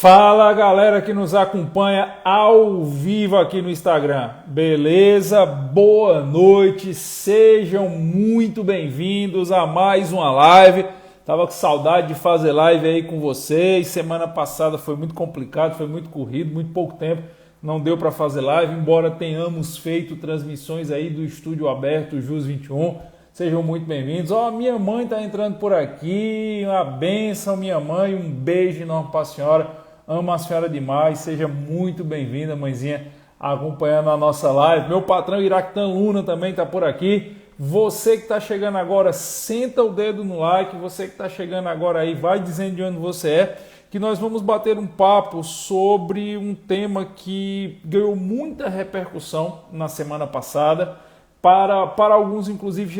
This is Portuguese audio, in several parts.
Fala galera que nos acompanha ao vivo aqui no Instagram, beleza? Boa noite, sejam muito bem-vindos a mais uma live. Tava com saudade de fazer live aí com vocês, semana passada foi muito complicado, foi muito corrido, muito pouco tempo, não deu para fazer live, embora tenhamos feito transmissões aí do estúdio aberto JUS 21. Sejam muito bem-vindos. Ó, minha mãe está entrando por aqui, uma bênção, minha mãe, um beijo enorme para a senhora, amo a senhora demais, seja muito bem-vinda, mãezinha, acompanhando a nossa live. Meu patrão Iraqutan Luna também está por aqui. Você que está chegando agora, senta o dedo no like, você que está chegando agora aí, vai dizendo de onde você é, que nós vamos bater um papo sobre um tema que ganhou muita repercussão na semana passada. Para alguns, inclusive,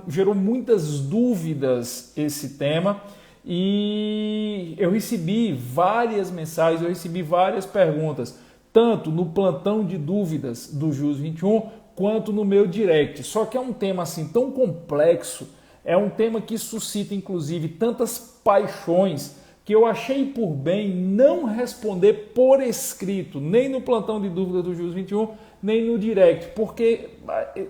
gerou muitas dúvidas esse tema e eu recebi várias mensagens, eu recebi várias perguntas, tanto no plantão de dúvidas do JUS 21 quanto no meu direct. Só que é um tema assim tão complexo, é um tema que suscita, inclusive, tantas paixões que eu achei por bem não responder por escrito, nem no plantão de dúvidas do JUS 21, nem no direct, porque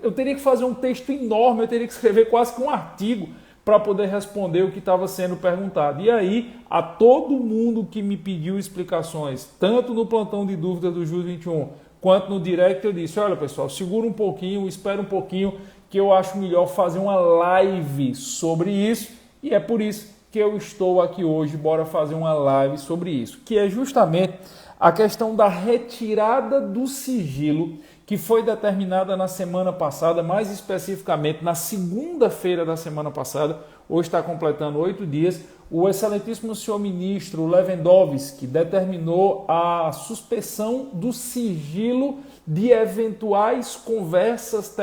eu teria que fazer um texto enorme, eu teria que escrever quase que um artigo para poder responder o que estava sendo perguntado. E aí, a todo mundo que me pediu explicações, tanto no plantão de dúvidas do JUS 21, quanto no direct, eu disse, olha pessoal, segura um pouquinho, espera um pouquinho, que eu acho melhor fazer uma live sobre isso, e é por isso que eu estou aqui hoje, bora fazer uma live sobre isso, que é justamente a questão da retirada do sigilo que foi determinada na semana passada, mais especificamente na segunda-feira da semana passada, hoje está completando 8 dias, o excelentíssimo senhor ministro Lewandowski determinou a suspensão do sigilo de eventuais conversas,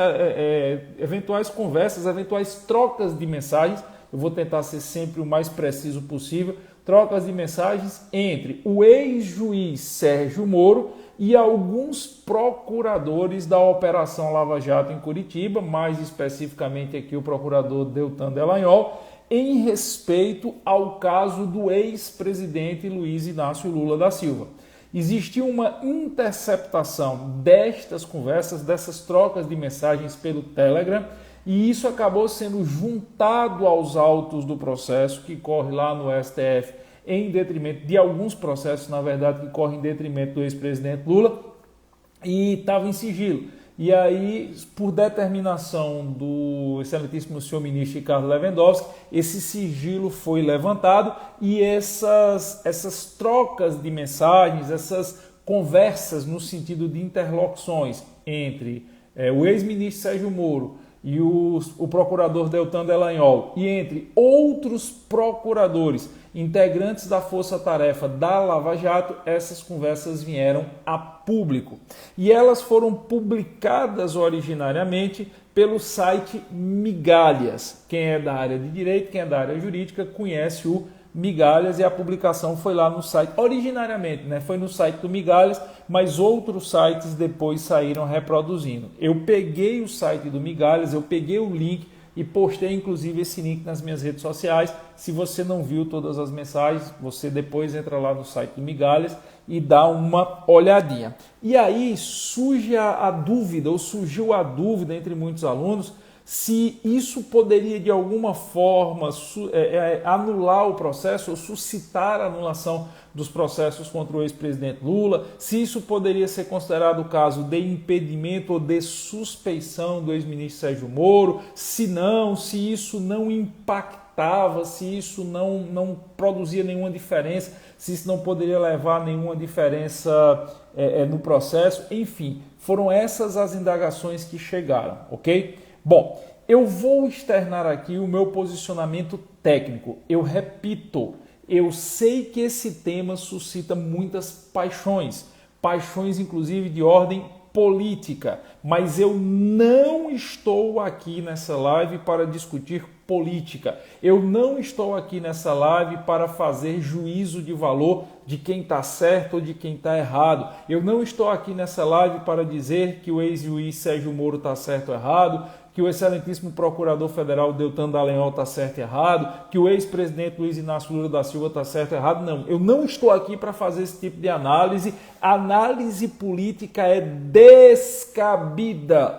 eventuais trocas de mensagens. Eu vou tentar ser sempre o mais preciso possível, trocas de mensagens entre o ex-juiz Sérgio Moro e alguns procuradores da Operação Lava Jato em Curitiba, mais especificamente aqui o procurador Deltan Dallagnol, em respeito ao caso do ex-presidente Luiz Inácio Lula da Silva. Existiu uma interceptação destas conversas, dessas trocas de mensagens pelo Telegram, e isso acabou sendo juntado aos autos do processo que corre lá no STF em detrimento de alguns processos, na verdade, que correm em detrimento do ex-presidente Lula, e estava em sigilo. E aí, por determinação do excelentíssimo senhor ministro Ricardo Lewandowski, esse sigilo foi levantado e essas trocas de mensagens, essas conversas no sentido de interlocuções entre o ex-ministro Sérgio Moro e o procurador Deltan Dallagnol e entre outros procuradores integrantes da força-tarefa da Lava Jato, essas conversas vieram a público. E elas foram publicadas originariamente pelo site Migalhas. Quem é da área de direito, quem é da área jurídica, conhece o Migalhas, e a publicação foi lá no site, originariamente, né? Foi no site do Migalhas, mas outros sites depois saíram reproduzindo. Eu peguei o site do Migalhas, eu peguei o link e postei inclusive esse link nas minhas redes sociais. Se você não viu todas as mensagens, você depois entra lá no site do Migalhas e dá uma olhadinha. E aí surgiu a dúvida entre muitos alunos, se isso poderia de alguma forma anular o processo ou suscitar a anulação dos processos contra o ex-presidente Lula, se isso poderia ser considerado o caso de impedimento ou de suspeição do ex-ministro Sérgio Moro, se isso não impactava, se isso não produzia nenhuma diferença, se isso não poderia levar a nenhuma diferença no processo, enfim, foram essas as indagações que chegaram, ok? Bom, eu vou externar aqui o meu posicionamento técnico. Eu repito, eu sei que esse tema suscita muitas paixões inclusive de ordem política, mas eu não estou aqui nessa live para discutir política. Eu não estou aqui nessa live para fazer juízo de valor de quem está certo ou de quem está errado. Eu não estou aqui nessa live para dizer que o ex-juiz Sérgio Moro está certo ou errado, que o excelentíssimo procurador federal Deltan Dallagnol está certo e errado, que o ex-presidente Luiz Inácio Lula da Silva está certo e errado. Não, eu não estou aqui para fazer esse tipo de análise. Análise política é descabida,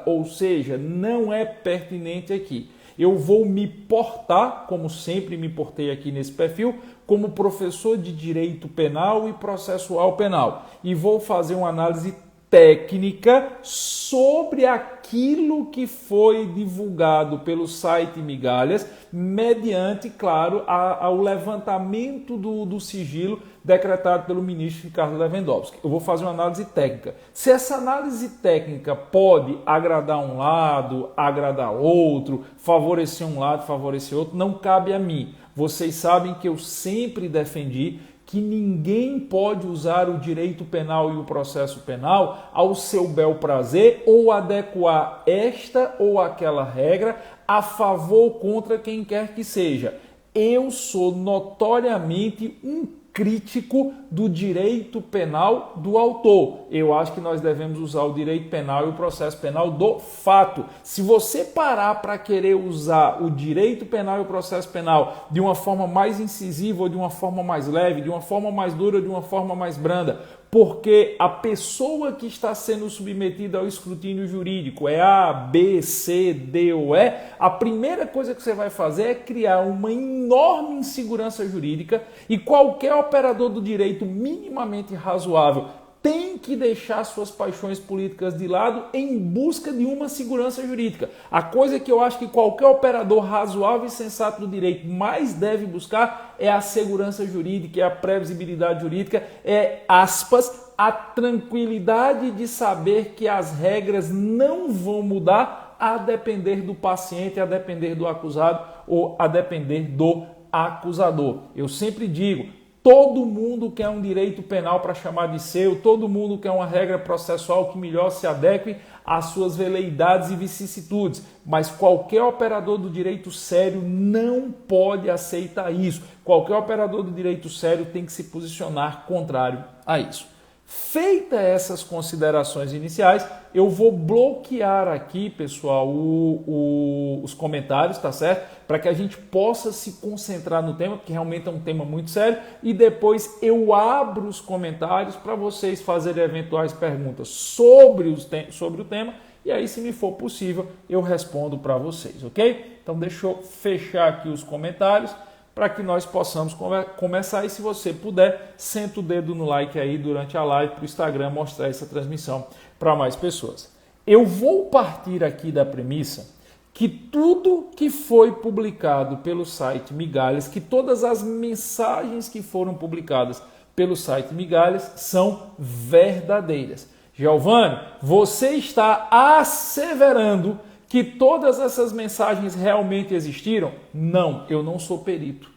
ou seja, não é pertinente aqui. Eu vou me portar, como sempre me portei aqui nesse perfil, como professor de direito penal e processual penal. E vou fazer uma análise técnica sobre aquilo que foi divulgado pelo site Migalhas, mediante, claro, ao levantamento do sigilo decretado pelo ministro Ricardo Lewandowski. Eu vou fazer uma análise técnica. Se essa análise técnica pode agradar um lado, agradar outro, favorecer um lado, favorecer outro, não cabe a mim. Vocês sabem que eu sempre defendi que ninguém pode usar o direito penal e o processo penal ao seu bel prazer ou adequar esta ou aquela regra a favor ou contra quem quer que seja. Eu sou notoriamente um crítico do direito penal do autor. Eu acho que nós devemos usar o direito penal e o processo penal do fato. Se você parar para querer usar o direito penal e o processo penal de uma forma mais incisiva ou de uma forma mais leve, de uma forma mais dura ou de uma forma mais branda, porque a pessoa que está sendo submetida ao escrutínio jurídico é A, B, C, D ou E, a primeira coisa que você vai fazer é criar uma enorme insegurança jurídica e qualquer operador do direito minimamente razoável tem que deixar suas paixões políticas de lado em busca de uma segurança jurídica. A coisa que eu acho que qualquer operador razoável e sensato do direito mais deve buscar é a segurança jurídica, é a previsibilidade jurídica, é, aspas, a tranquilidade de saber que as regras não vão mudar a depender do paciente, a depender do acusado ou a depender do acusador. Eu sempre digo, todo mundo quer um direito penal para chamar de seu, todo mundo quer uma regra processual que melhor se adeque às suas veleidades e vicissitudes, mas qualquer operador do direito sério não pode aceitar isso. Qualquer operador do direito sério tem que se posicionar contrário a isso. Feitas essas considerações iniciais, eu vou bloquear aqui, pessoal, os comentários, tá certo? Para que a gente possa se concentrar no tema, porque realmente é um tema muito sério, e depois eu abro os comentários para vocês fazerem eventuais perguntas sobre o tema, e aí, se me for possível, eu respondo para vocês, ok? Então, deixa eu fechar aqui os comentários para que nós possamos começar. E se você puder, senta o dedo no like aí durante a live para o Instagram mostrar essa transmissão para mais pessoas. Eu vou partir aqui da premissa que tudo que foi publicado pelo site Migalhas, que todas as mensagens que foram publicadas pelo site Migalhas são verdadeiras. Giovanni, você está asseverando que todas essas mensagens realmente existiram? Não, eu não sou perito.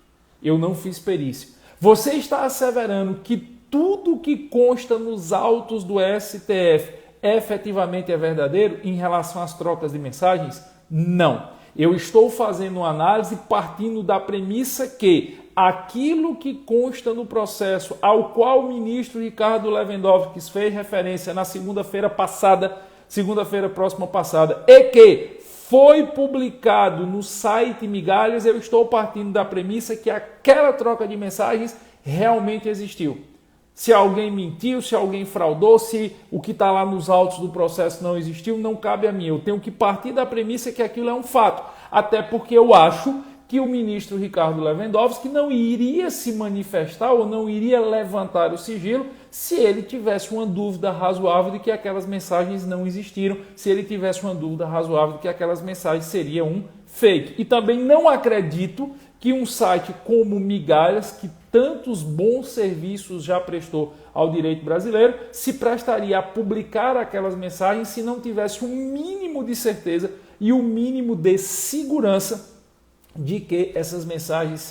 Eu não fiz perícia. Você está asseverando que tudo que consta nos autos do STF efetivamente é verdadeiro em relação às trocas de mensagens? Não. Eu estou fazendo uma análise partindo da premissa que aquilo que consta no processo ao qual o ministro Ricardo Lewandowski fez referência na segunda-feira próxima passada, e que foi publicado no site Migalhas, eu estou partindo da premissa que aquela troca de mensagens realmente existiu. Se alguém mentiu, se alguém fraudou, se o que está lá nos autos do processo não existiu, não cabe a mim. Eu tenho que partir da premissa que aquilo é um fato. Até porque eu acho que o ministro Ricardo Lewandowski não iria se manifestar ou não iria levantar o sigilo se ele tivesse uma dúvida razoável de que aquelas mensagens não existiram, se ele tivesse uma dúvida razoável de que aquelas mensagens seriam um fake. E também não acredito que um site como Migalhas, que tantos bons serviços já prestou ao direito brasileiro, se prestaria a publicar aquelas mensagens se não tivesse um mínimo de certeza e um mínimo de segurança de que essas mensagens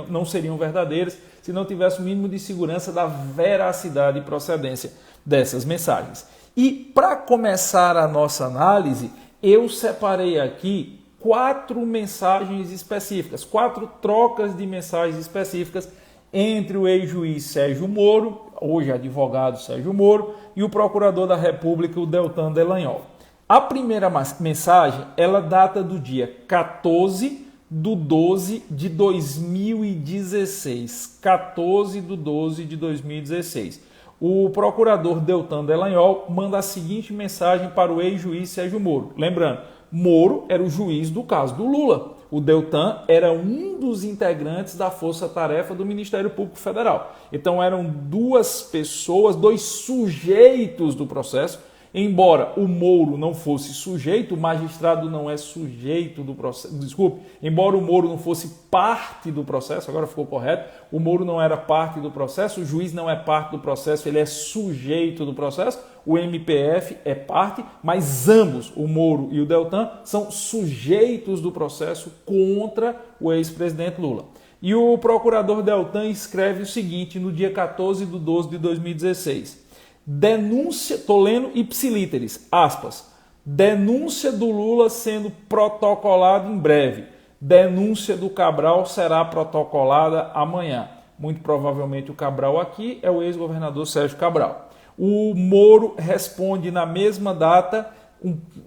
não seriam verdadeiras, se não tivesse o mínimo de segurança da veracidade e procedência dessas mensagens. E para começar a nossa análise, eu separei aqui 4 mensagens específicas, 4 trocas de mensagens específicas entre o ex-juiz Sérgio Moro, hoje advogado Sérgio Moro, e o procurador da República, o Deltan Dallagnol. A primeira mensagem, ela data do dia 14/12/2016. 14/12/2016. O procurador Deltan Dallagnol manda a seguinte mensagem para o ex-juiz Sérgio Moro. Lembrando, Moro era o juiz do caso do Lula. O Deltan era um dos integrantes da força-tarefa do Ministério Público Federal. Então eram duas pessoas, dois sujeitos do processo. Embora o Moro não fosse sujeito, o magistrado não é sujeito do processo. Desculpe, embora o Moro não fosse parte do processo, agora ficou correto, o Moro não era parte do processo, o juiz não é parte do processo, ele é sujeito do processo, o MPF é parte, mas ambos, o Moro e o Deltan, são sujeitos do processo contra o ex-presidente Lula. E o procurador Deltan escreve o seguinte no dia 14/12/2016. Denúncia, tô lendo ipsilíteres, aspas, denúncia do Lula sendo protocolada em breve. Denúncia do Cabral será protocolada amanhã. Muito provavelmente o Cabral aqui é o ex-governador Sérgio Cabral. O Moro responde na mesma data,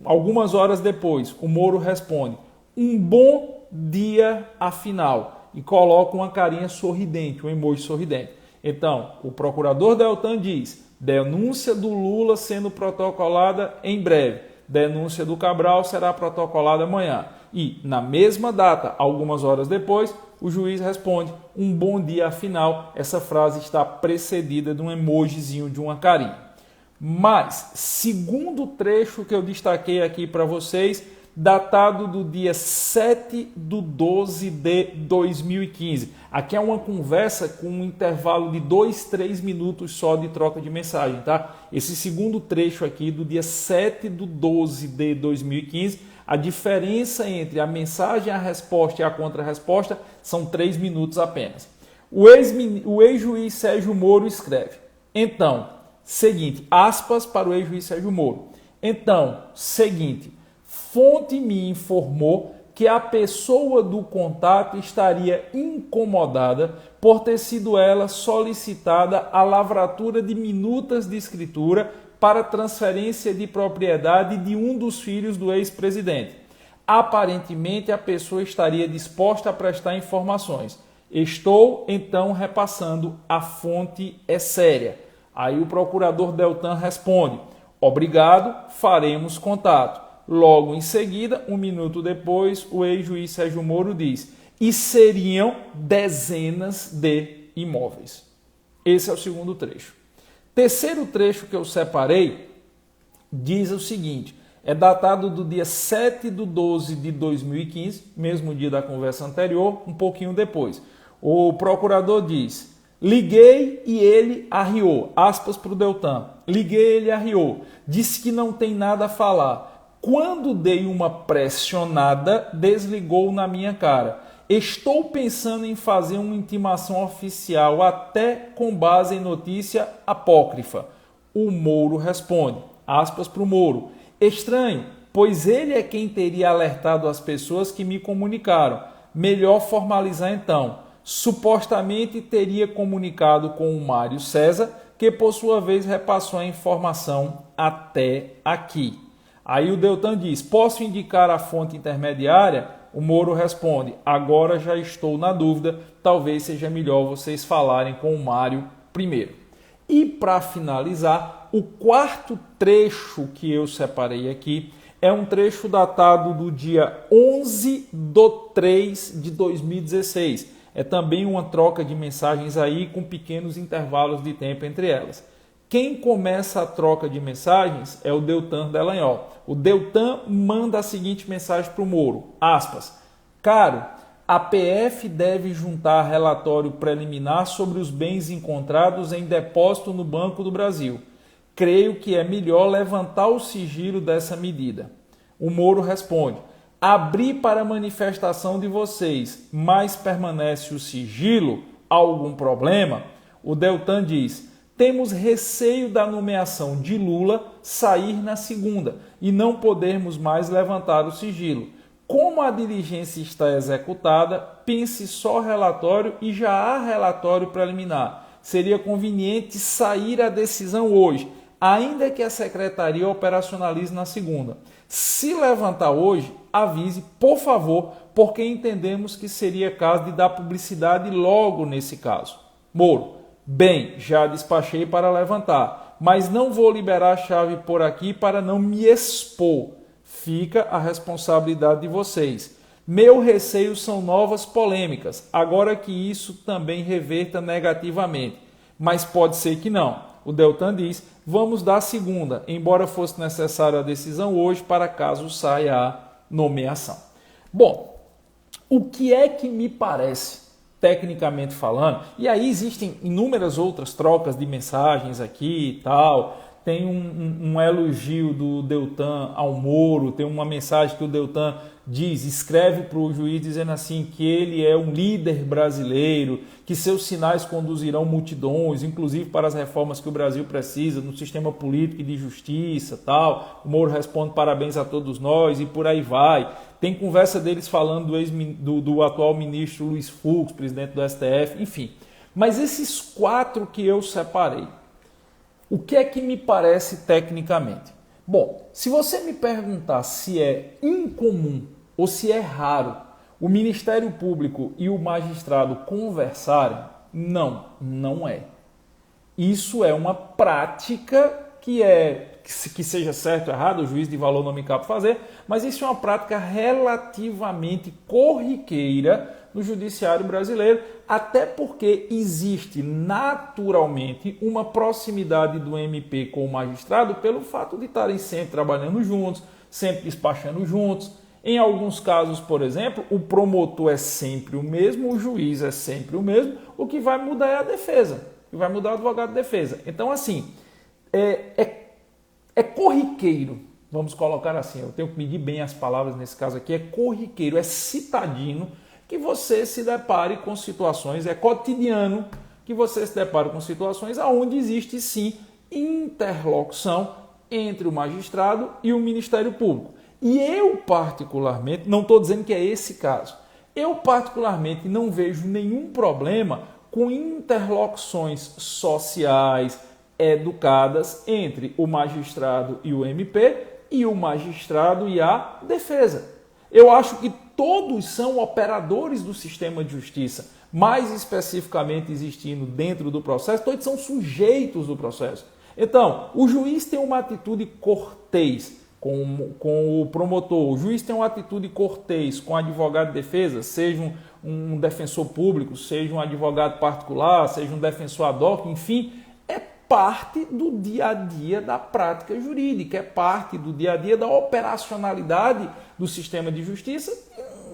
algumas horas depois, o Moro responde, um bom dia afinal, e coloca uma carinha sorridente, um emoji sorridente. Então, o procurador Deltan diz, denúncia do Lula sendo protocolada em breve. Denúncia do Cabral será protocolada amanhã. E, na mesma data, algumas horas depois, o juiz responde, um bom dia afinal. Essa frase está precedida de um emojizinho de uma carinha. Mas, segundo trecho que eu destaquei aqui para vocês, datado do dia 7/12/2015. Aqui é uma conversa com um intervalo de 2-3 minutos só de troca de mensagem, tá? Esse segundo trecho aqui do dia 7/12/2015, a diferença entre a mensagem, a resposta e a contra-resposta são 3 minutos apenas. O ex-juiz Sérgio Moro escreve, então, seguinte, aspas para o ex-juiz Sérgio Moro. Então, seguinte, fonte me informou que a pessoa do contato estaria incomodada por ter sido ela solicitada a lavratura de minutas de escritura para transferência de propriedade de um dos filhos do ex-presidente. Aparentemente, a pessoa estaria disposta a prestar informações. Estou, então, repassando. A fonte é séria. Aí o procurador Deltan responde, obrigado, faremos contato. Logo em seguida, um minuto depois, o ex-juiz Sérgio Moro diz, e seriam dezenas de imóveis. Esse é o segundo trecho. Terceiro trecho que eu separei diz o seguinte, é datado do dia 7/12/2015, mesmo dia da conversa anterior, um pouquinho depois. O procurador diz, liguei e ele arriou, aspas para o Deltan, liguei e ele arriou, disse que não tem nada a falar. Quando dei uma pressionada, desligou na minha cara. Estou pensando em fazer uma intimação oficial, até com base em notícia apócrifa. O Moro responde, aspas para o Moro, estranho, pois ele é quem teria alertado as pessoas que me comunicaram. Melhor formalizar então. Supostamente teria comunicado com o Mário César, que por sua vez repassou a informação até aqui. Aí o Deltan diz, posso indicar a fonte intermediária? O Moro responde, agora já estou na dúvida, talvez seja melhor vocês falarem com o Mário primeiro. E para finalizar, o quarto trecho que eu separei aqui é um trecho datado do dia 11/3/2016. É também uma troca de mensagens aí com pequenos intervalos de tempo entre elas. Quem começa a troca de mensagens é o Deltan Dallagnol. O Deltan manda a seguinte mensagem para o Moro, aspas, caro, a PF deve juntar relatório preliminar sobre os bens encontrados em depósito no Banco do Brasil. Creio que é melhor levantar o sigilo dessa medida. O Moro responde, abri para manifestação de vocês, mas permanece o sigilo? Algum problema? O Deltan diz, temos receio da nomeação de Lula sair na segunda e não podermos mais levantar o sigilo. Como a diligência está executada, pense só relatório e já há relatório preliminar. Seria conveniente sair a decisão hoje. ainda que a secretaria operacionalize na segunda. Se levantar hoje, avise, por favor, porque entendemos que seria caso de dar publicidade logo nesse caso. Moro, bem, já despachei para levantar, mas não vou liberar a chave por aqui para não me expor. Fica a responsabilidade de vocês. Meu receio são novas polêmicas, agora que isso também reverta negativamente. Mas pode ser que não. O Deltan diz, vamos dar a segunda, embora fosse necessária a decisão hoje para caso saia a nomeação. Bom, o que é que me parece, tecnicamente falando, e aí existem inúmeras outras trocas de mensagens aqui e tal, tem um elogio do Deltan ao Moro, tem uma mensagem que o Deltan diz, escreve para o juiz dizendo assim que ele é um líder brasileiro, que seus sinais conduzirão multidões, inclusive para as reformas que o Brasil precisa no sistema político e de justiça, tal. O Moro responde parabéns a todos nós e por aí vai. Tem conversa deles falando do atual ministro Luiz Fux, presidente do STF, enfim. Mas esses 4 que eu separei, o que é que me parece tecnicamente? Bom, se você me perguntar se é incomum ou se é raro o Ministério Público e o magistrado conversarem, não é. Isso é uma prática que seja certo ou errado, o juiz de valor não me cabe fazer, mas isso é uma prática relativamente corriqueira no judiciário brasileiro, até porque existe naturalmente uma proximidade do MP com o magistrado pelo fato de estarem sempre trabalhando juntos, sempre despachando juntos. Em alguns casos, por exemplo, o promotor é sempre o mesmo, o juiz é sempre o mesmo, o que vai mudar é a defesa, o que vai mudar é o advogado de defesa. Então, assim, é corriqueiro, vamos colocar assim, eu tenho que medir bem as palavras nesse caso aqui, é corriqueiro, é citadino que você se depare com situações, é cotidiano que você se depare com situações onde existe sim interlocução entre o magistrado e o Ministério Público. E eu particularmente, não estou dizendo que é esse caso, eu particularmente não vejo nenhum problema com interlocuções sociais, educadas entre o magistrado e o MP e o magistrado e a defesa. Eu acho que todos são operadores do sistema de justiça, mais especificamente existindo dentro do processo, todos são sujeitos do processo. Então, o juiz tem uma atitude cortês com o promotor, o juiz tem uma atitude cortês com o advogado de defesa, seja um defensor público, seja um advogado particular, seja um defensor ad hoc, enfim, é parte do dia a dia da prática jurídica, é parte do dia a dia da operacionalidade do sistema de justiça.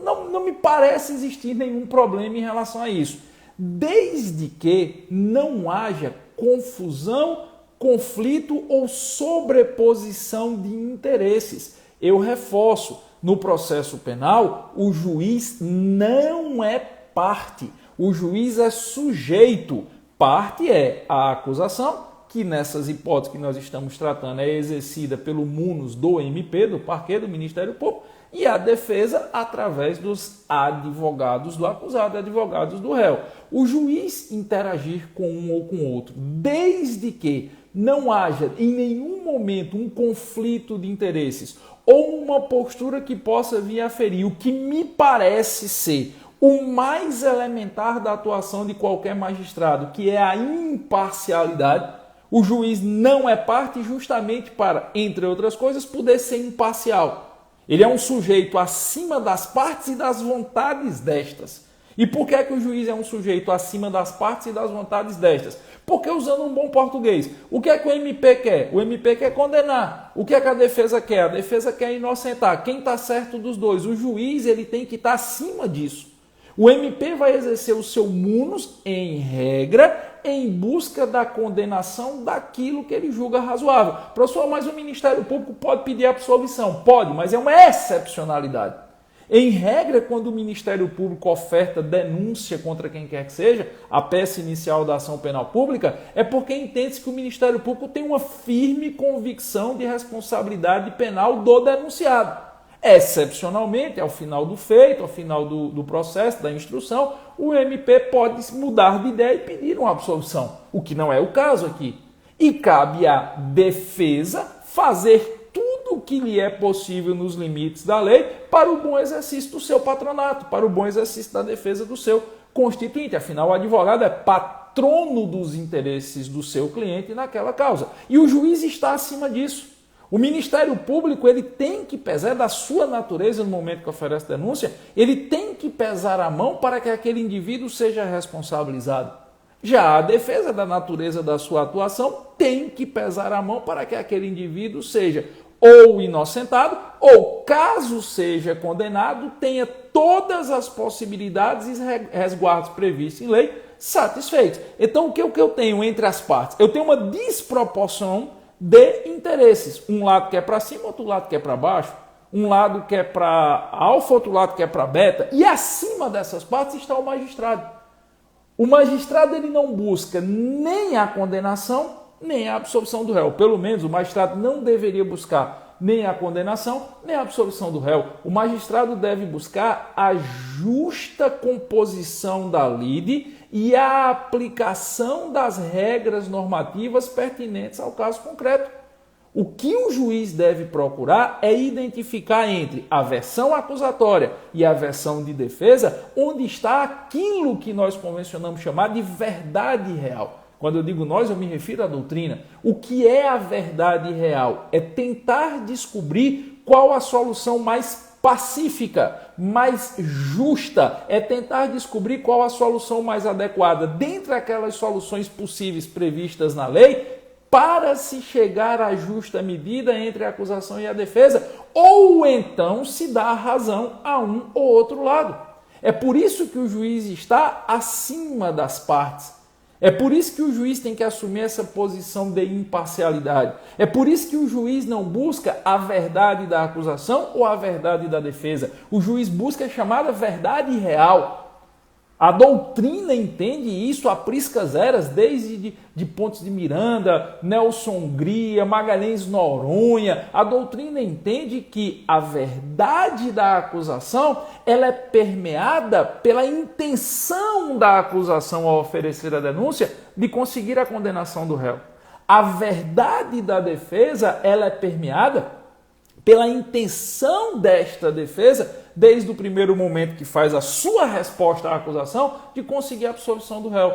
Não me parece existir nenhum problema em relação a isso, desde que não haja confusão, conflito ou sobreposição de interesses. Eu reforço, no processo penal, o juiz não é parte, o juiz é sujeito. Parte é a acusação, que nessas hipóteses que nós estamos tratando é exercida pelo munus do MP, do parquê, do Ministério Público, e a defesa através dos advogados do acusado, advogados do réu. O juiz interagir com um ou com outro, desde que não haja em nenhum momento um conflito de interesses ou uma postura que possa vir a ferir o que me parece ser o mais elementar da atuação de qualquer magistrado, que é a imparcialidade. O juiz não é parte justamente para, entre outras coisas, poder ser imparcial. Ele é um sujeito acima das partes e das vontades destas. E por que é que o juiz é um sujeito acima das partes e das vontades destas? Porque, usando um bom português, o que é que o MP quer? O MP quer condenar. O que é que a defesa quer? A defesa quer inocentar. Quem está certo dos dois? O juiz ele tem que estar acima disso. O MP vai exercer o seu munus, em regra, em busca da condenação daquilo que ele julga razoável. Professor, mas o Ministério Público pode pedir absolvição? Pode, mas é uma excepcionalidade. Em regra, quando o Ministério Público oferta denúncia contra quem quer que seja, a peça inicial da ação penal pública, é porque entende-se que o Ministério Público tem uma firme convicção de responsabilidade penal do denunciado. Excepcionalmente, ao final do feito, ao final do processo, da instrução, o MP pode mudar de ideia e pedir uma absolvição, o que não é o caso aqui. E cabe à defesa fazer tudo o que lhe é possível nos limites da lei para o bom exercício do seu patronato, para o bom exercício da defesa do seu constituinte. Afinal, o advogado é patrono dos interesses do seu cliente naquela causa. E o juiz está acima disso. O Ministério Público ele tem que pesar, da sua natureza no momento que oferece denúncia, ele tem que pesar a mão para que aquele indivíduo seja responsabilizado. Já a defesa, da natureza da sua atuação, tem que pesar a mão para que aquele indivíduo seja ou inocentado, ou, caso seja condenado, tenha todas as possibilidades e resguardos previstos em lei satisfeitos. Então, o que eu tenho entre as partes? Eu tenho uma desproporção de interesses. Um lado quer para cima, outro lado quer para baixo. Um lado quer para alfa, outro lado quer para beta. E acima dessas partes está o magistrado. O magistrado ele não busca nem a condenação, nem a absolvição do réu. Pelo menos o magistrado não deveria buscar nem a condenação, nem a absolvição do réu. O magistrado deve buscar a justa composição da lide e a aplicação das regras normativas pertinentes ao caso concreto. O que o juiz deve procurar é identificar entre a versão acusatória e a versão de defesa, onde está aquilo que nós convencionamos chamar de verdade real. Quando eu digo nós, eu me refiro à doutrina. O que é a verdade real? É tentar descobrir qual a solução mais pacífica, mais justa, é tentar descobrir qual a solução mais adequada dentre aquelas soluções possíveis previstas na lei, para se chegar à justa medida entre a acusação e a defesa, ou então se dá razão a um ou outro lado. É por isso que o juiz está acima das partes. É por isso que o juiz tem que assumir essa posição de imparcialidade. É por isso que o juiz não busca a verdade da acusação ou a verdade da defesa. O juiz busca a chamada verdade real. A doutrina entende isso a priscas eras, desde de Pontes de Miranda, Nelson Hungria, Magalhães Noronha. A doutrina entende que a verdade da acusação ela é permeada pela intenção da acusação ao oferecer a denúncia de conseguir a condenação do réu. A verdade da defesa ela é permeada pela intenção desta defesa, desde o primeiro momento que faz a sua resposta à acusação, de conseguir a absolvição do réu.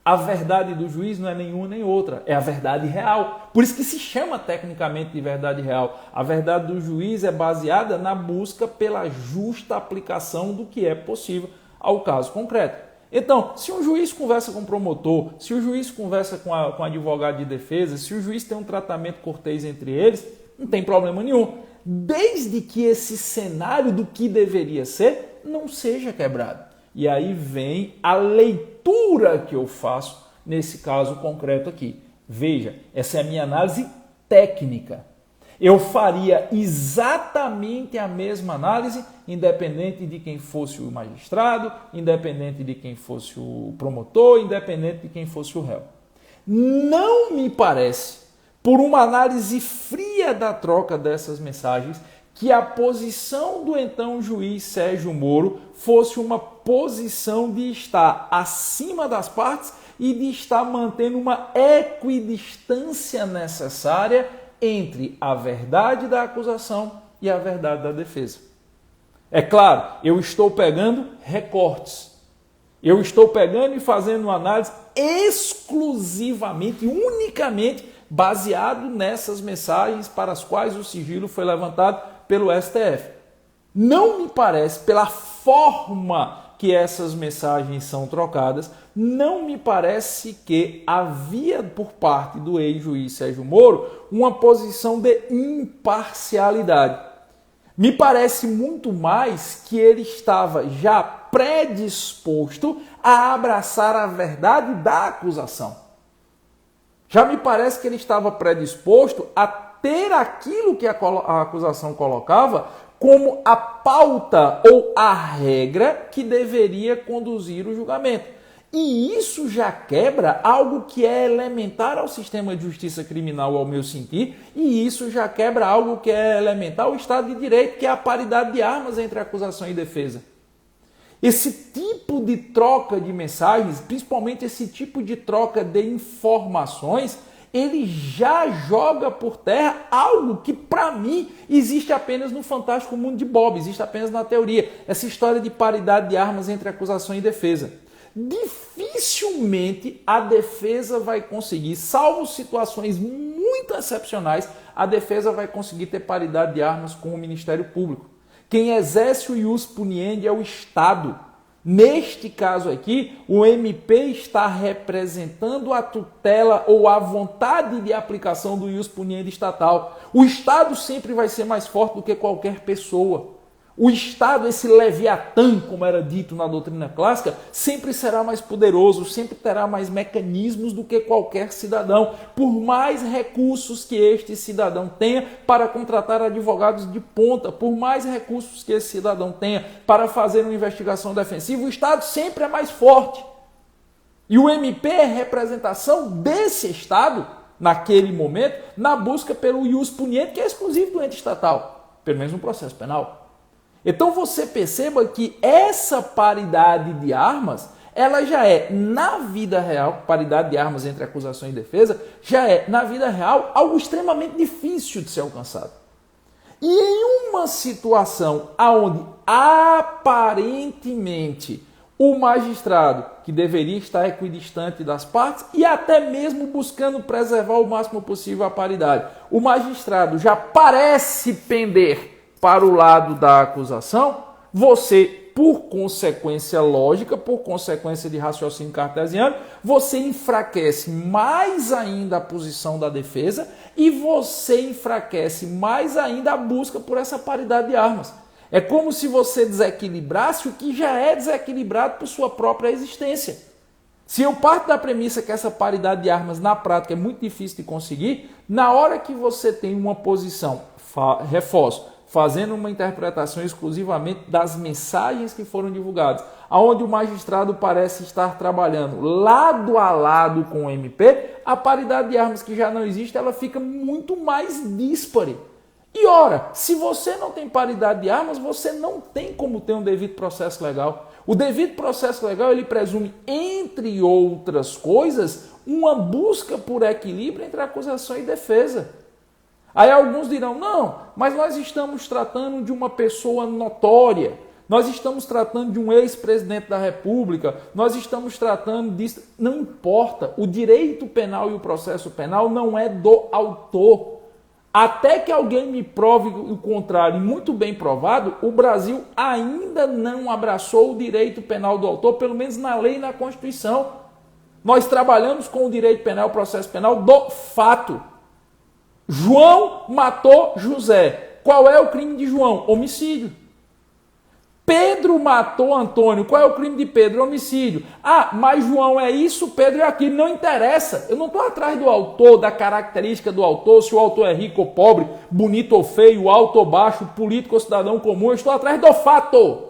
A verdade do juiz não é nenhuma nem outra, é a verdade real. Por isso que se chama tecnicamente de verdade real. A verdade do juiz é baseada na busca pela justa aplicação do que é possível ao caso concreto. Então, se um juiz conversa com o promotor, se o juiz conversa com o advogado de defesa, se o juiz tem um tratamento cortês entre eles, não tem problema nenhum. Desde que esse cenário do que deveria ser não seja quebrado. E aí vem a leitura que eu faço nesse caso concreto aqui. Veja, essa é a minha análise técnica. Eu faria exatamente a mesma análise, independente de quem fosse o magistrado, independente de quem fosse o promotor, independente de quem fosse o réu. Não me parece, por uma análise fria da troca dessas mensagens, que a posição do então juiz Sérgio Moro fosse uma posição de estar acima das partes e de estar mantendo uma equidistância necessária entre a verdade da acusação e a verdade da defesa. É claro, eu estou pegando recortes. Eu estou pegando e fazendo uma análise exclusivamente, unicamente, baseado nessas mensagens para as quais o sigilo foi levantado pelo STF. Não me parece, pela forma que essas mensagens são trocadas, não me parece que havia por parte do ex-juiz Sérgio Moro uma posição de imparcialidade. Me parece muito mais que ele estava já predisposto a abraçar a verdade da acusação. Já me parece que ele estava predisposto a ter aquilo que a acusação colocava como a pauta ou a regra que deveria conduzir o julgamento. E isso já quebra algo que é elementar ao sistema de justiça criminal, ao meu sentir, e isso já quebra algo que é elementar ao Estado de Direito, que é a paridade de armas entre acusação e defesa. Esse tipo de troca de mensagens, principalmente esse tipo de troca de informações, ele já joga por terra algo que, para mim, existe apenas no fantástico mundo de Bob, existe apenas na teoria. Essa história de paridade de armas entre acusação e defesa. Dificilmente a defesa vai conseguir, salvo situações muito excepcionais, a defesa vai conseguir ter paridade de armas com o Ministério Público. Quem exerce o ius puniendi é o Estado. Neste caso aqui, o MP está representando a tutela ou a vontade de aplicação do ius puniendi estatal. O Estado sempre vai ser mais forte do que qualquer pessoa. O Estado, esse leviatã, como era dito na doutrina clássica, sempre será mais poderoso, sempre terá mais mecanismos do que qualquer cidadão, por mais recursos que este cidadão tenha para contratar advogados de ponta, por mais recursos que esse cidadão tenha para fazer uma investigação defensiva, o Estado sempre é mais forte. E o MP é representação desse Estado, naquele momento, na busca pelo ius puniendi, que é exclusivo do ente estatal, pelo menos no processo penal. Então você perceba que essa paridade de armas, ela já é, na vida real, paridade de armas entre acusação e defesa, já é, na vida real, algo extremamente difícil de ser alcançado. E em uma situação onde, aparentemente, o magistrado, que deveria estar equidistante das partes e até mesmo buscando preservar o máximo possível a paridade, o magistrado já parece pender para o lado da acusação, você, por consequência lógica, por consequência de raciocínio cartesiano, você enfraquece mais ainda a posição da defesa e você enfraquece mais ainda a busca por essa paridade de armas. É como se você desequilibrasse o que já é desequilibrado por sua própria existência. Se eu parto da premissa que essa paridade de armas na prática é muito difícil de conseguir, na hora que você tem uma posição, reforço, fazendo uma interpretação exclusivamente das mensagens que foram divulgadas, aonde o magistrado parece estar trabalhando lado a lado com o MP, a paridade de armas que já não existe, ela fica muito mais díspare. E ora, se você não tem paridade de armas, você não tem como ter um devido processo legal. O devido processo legal, ele presume, entre outras coisas, uma busca por equilíbrio entre acusação e defesa. Aí alguns dirão, não, mas nós estamos tratando de uma pessoa notória, nós estamos tratando de um ex-presidente da República, nós estamos tratando disso. Não importa, o direito penal e o processo penal não é do autor. Até que alguém me prove o contrário, e muito bem provado, o Brasil ainda não abraçou o direito penal do autor, pelo menos na lei e na Constituição. Nós trabalhamos com o direito penal e o processo penal do fato. João matou José. Qual é o crime de João? Homicídio. Pedro matou Antônio. Qual é o crime de Pedro? Homicídio. Ah, mas João é isso, Pedro é aquilo. Não interessa. Eu não estou atrás do autor, da característica do autor, se o autor é rico ou pobre, bonito ou feio, alto ou baixo, político ou cidadão comum. Eu estou atrás do fato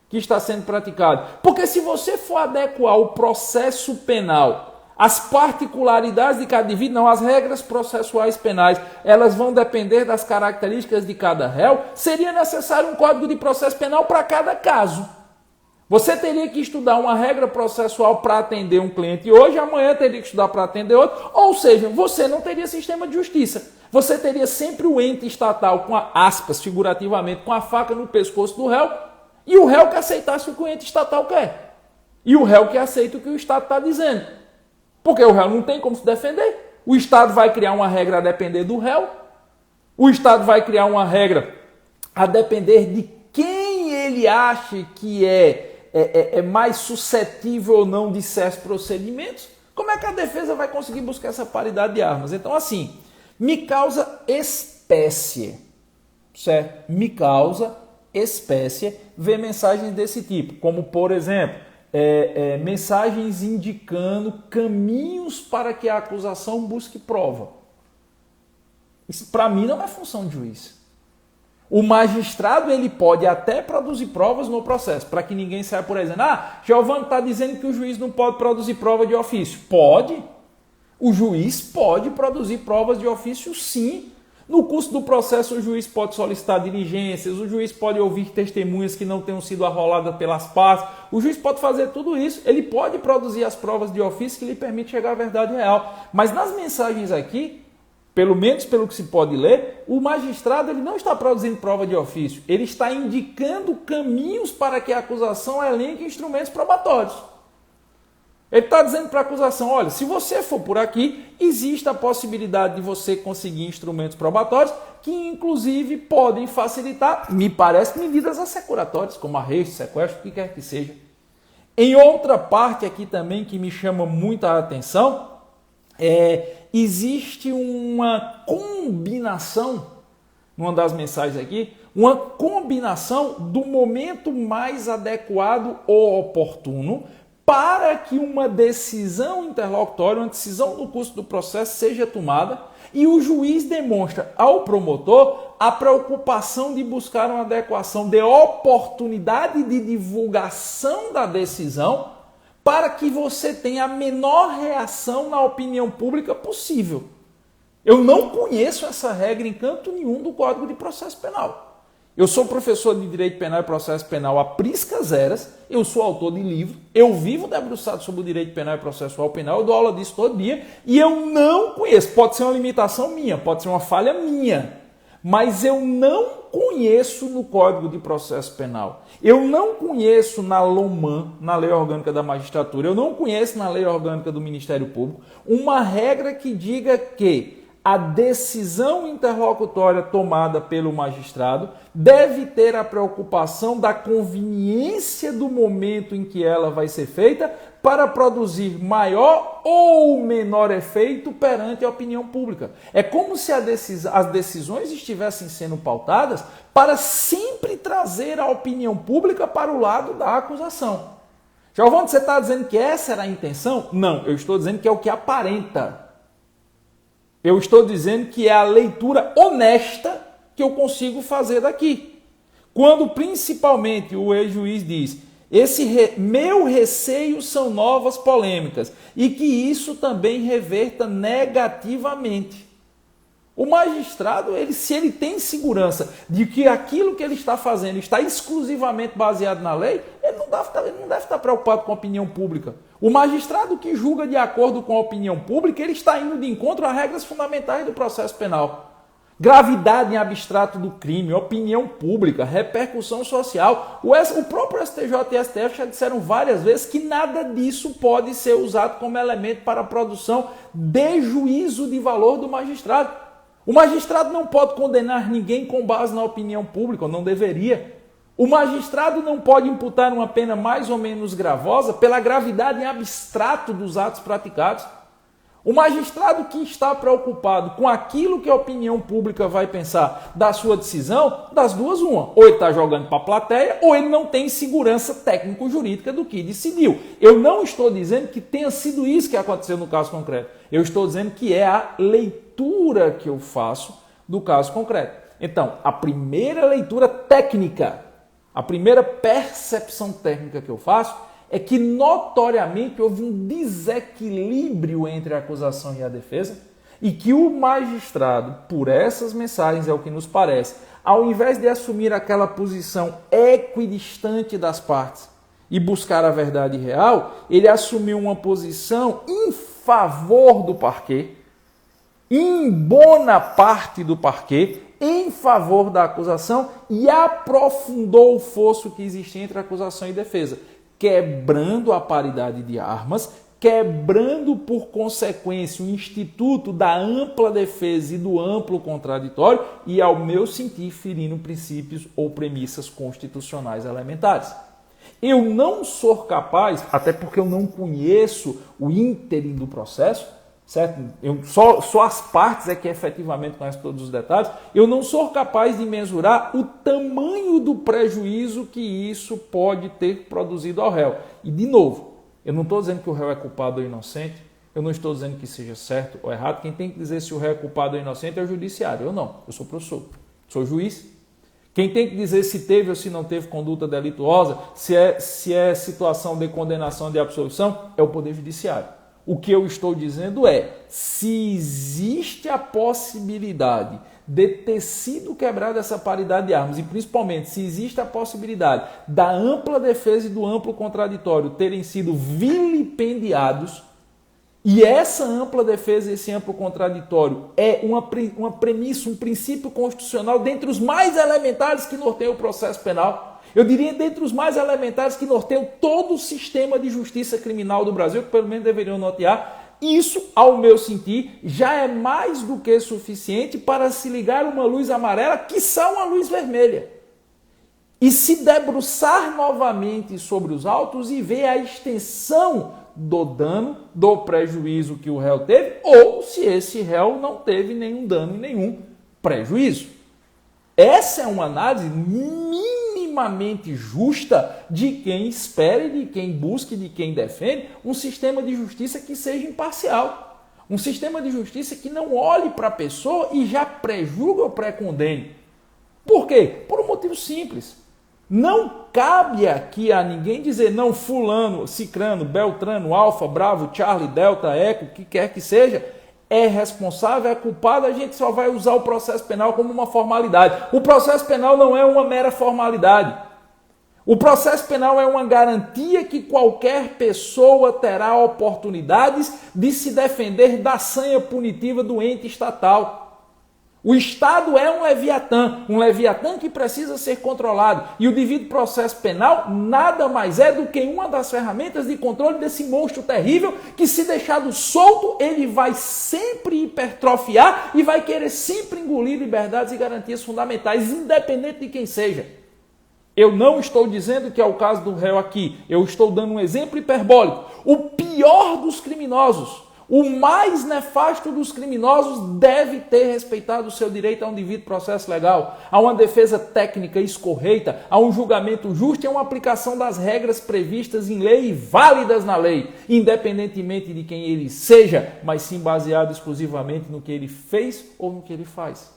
que está sendo praticado. Porque se você for adequar o processo penal, as particularidades de cada indivíduo, não, as regras processuais penais, elas vão depender das características de cada réu, seria necessário um código de processo penal para cada caso. Você teria que estudar uma regra processual para atender um cliente hoje, amanhã teria que estudar para atender outro, ou seja, você não teria sistema de justiça. Você teria sempre o ente estatal com aspas, figurativamente, com a faca no pescoço do réu, e o réu que aceitasse o que o ente estatal quer. E o réu que aceita o que o Estado está dizendo. Porque o réu não tem como se defender. O Estado vai criar uma regra a depender do réu. O Estado vai criar uma regra a depender de quem ele acha que é mais suscetível ou não de certos procedimentos. Como é que a defesa vai conseguir buscar essa paridade de armas? Então, assim, me causa espécie, certo? Me causa espécie ver mensagens desse tipo, como, por exemplo, mensagens indicando caminhos para que a acusação busque prova. Isso, para mim, não é função de juiz. O magistrado ele pode até produzir provas no processo, para que ninguém saia por aí dizendo, Giovanni está dizendo que o juiz não pode produzir prova de ofício. Pode. O juiz pode produzir provas de ofício, sim. No curso do processo, o juiz pode solicitar diligências, o juiz pode ouvir testemunhas que não tenham sido arroladas pelas partes, o juiz pode fazer tudo isso, ele pode produzir as provas de ofício que lhe permite chegar à verdade real. Mas nas mensagens aqui, pelo menos pelo que se pode ler, o magistrado ele não está produzindo prova de ofício, ele está indicando caminhos para que a acusação elenque instrumentos probatórios. Ele está dizendo para a acusação, olha, se você for por aqui, existe a possibilidade de você conseguir instrumentos probatórios que, inclusive, podem facilitar, me parece, medidas assecuratórias, como arresto, sequestro, o que quer que seja. Em outra parte aqui também que me chama muita atenção, existe uma combinação, numa das mensagens aqui, uma combinação do momento mais adequado ou oportuno para que uma decisão interlocutória, uma decisão no curso do processo seja tomada e o juiz demonstra ao promotor a preocupação de buscar uma adequação de oportunidade de divulgação da decisão para que você tenha a menor reação na opinião pública possível. Eu não conheço essa regra em canto nenhum do Código de Processo Penal. Eu sou professor de Direito Penal e Processo Penal há priscas eras, eu sou autor de livro, eu vivo debruçado sobre o Direito Penal e Processual Penal, eu dou aula disso todo dia e eu não conheço, pode ser uma limitação minha, pode ser uma falha minha, mas eu não conheço no Código de Processo Penal, eu não conheço na LOMAN, na Lei Orgânica da Magistratura, eu não conheço na Lei Orgânica do Ministério Público, uma regra que diga que a decisão interlocutória tomada pelo magistrado deve ter a preocupação da conveniência do momento em que ela vai ser feita para produzir maior ou menor efeito perante a opinião pública. É como se as decisões estivessem sendo pautadas para sempre trazer a opinião pública para o lado da acusação. Giovanni, você está dizendo que essa era a intenção? Não, eu estou dizendo que é o que aparenta. Eu estou dizendo que é a leitura honesta que eu consigo fazer daqui. Quando principalmente o ex-juiz diz, meu receio são novas polêmicas e que isso também reverta negativamente. O magistrado, se ele tem segurança de que aquilo que ele está fazendo está exclusivamente baseado na lei, ele não deve estar preocupado com a opinião pública. O magistrado que julga de acordo com a opinião pública, ele está indo de encontro a regras fundamentais do processo penal. Gravidade em abstrato do crime, opinião pública, repercussão social. O próprio STJ e STF já disseram várias vezes que nada disso pode ser usado como elemento para a produção de juízo de valor do magistrado. O magistrado não pode condenar ninguém com base na opinião pública, ou não deveria. O magistrado não pode imputar uma pena mais ou menos gravosa pela gravidade em abstrato dos atos praticados. O magistrado que está preocupado com aquilo que a opinião pública vai pensar da sua decisão, das duas uma. Ou ele está jogando para a plateia, ou ele não tem segurança técnico-jurídica do que decidiu. Eu não estou dizendo que tenha sido isso que aconteceu no caso concreto. Eu estou dizendo que é a leitura que eu faço do caso concreto. Então, a primeira leitura técnica, a primeira percepção técnica que eu faço é que notoriamente houve um desequilíbrio entre a acusação e a defesa e que o magistrado, por essas mensagens, é o que nos parece, ao invés de assumir aquela posição equidistante das partes e buscar a verdade real, ele assumiu uma posição em favor do parquê, em bona parte do parquê, em favor da acusação e aprofundou o fosso que existia entre acusação e defesa, quebrando a paridade de armas, quebrando por consequência o instituto da ampla defesa e do amplo contraditório e, ao meu sentir, ferindo princípios ou premissas constitucionais elementares. Eu não sou capaz, até porque eu não conheço o ínterim do processo, certo? Só as partes é que efetivamente conhecem todos os detalhes. Eu não sou capaz de mensurar o tamanho do prejuízo que isso pode ter produzido ao réu. E, de novo, eu não estou dizendo que o réu é culpado ou inocente, eu não estou dizendo que seja certo ou errado. Quem tem que dizer se o réu é culpado ou inocente é o judiciário. Eu não, eu sou professor, sou juiz. Quem tem que dizer se teve ou se não teve conduta delituosa, se é situação de condenação ou de absolução, é o Poder Judiciário. O que eu estou dizendo é, se existe a possibilidade de ter sido quebrada essa paridade de armas, e principalmente se existe a possibilidade da ampla defesa e do amplo contraditório terem sido vilipendiados, e essa ampla defesa e esse amplo contraditório é uma premissa, um princípio constitucional dentre os mais elementares que norteiam o processo penal. Eu diria dentre os mais elementares que norteiam todo o sistema de justiça criminal do Brasil, que pelo menos deveriam nortear. Isso, ao meu sentir, já é mais do que suficiente para se ligar uma luz amarela, quiçá uma luz vermelha, e se debruçar novamente sobre os autos e ver a extensão do dano, do prejuízo que o réu teve, ou se esse réu não teve nenhum dano e nenhum prejuízo. Essa é uma análise minimamente justa de quem espera e de quem busca e de quem defende um sistema de justiça que seja imparcial. Um sistema de justiça que não olhe para a pessoa e já prejulgue ou pré-condene. Por quê? Por um motivo simples. Não cabe aqui a ninguém dizer, não, fulano, cicrano, beltrano, alfa, bravo, charlie, delta, eco, o que quer que seja, é responsável, é culpado, a gente só vai usar o processo penal como uma formalidade. O processo penal não é uma mera formalidade. O processo penal é uma garantia que qualquer pessoa terá oportunidades de se defender da sanha punitiva do ente estatal. O Estado é um leviatã que precisa ser controlado. E o devido processo penal nada mais é do que uma das ferramentas de controle desse monstro terrível que, se deixado solto, ele vai sempre hipertrofiar e vai querer sempre engolir liberdades e garantias fundamentais, independente de quem seja. Eu não estou dizendo que é o caso do réu aqui. Eu estou dando um exemplo hiperbólico. O pior dos criminosos, o mais nefasto dos criminosos, deve ter respeitado o seu direito a um devido processo legal, a uma defesa técnica escorreita, a um julgamento justo e a uma aplicação das regras previstas em lei e válidas na lei, independentemente de quem ele seja, mas sim baseado exclusivamente no que ele fez ou no que ele faz.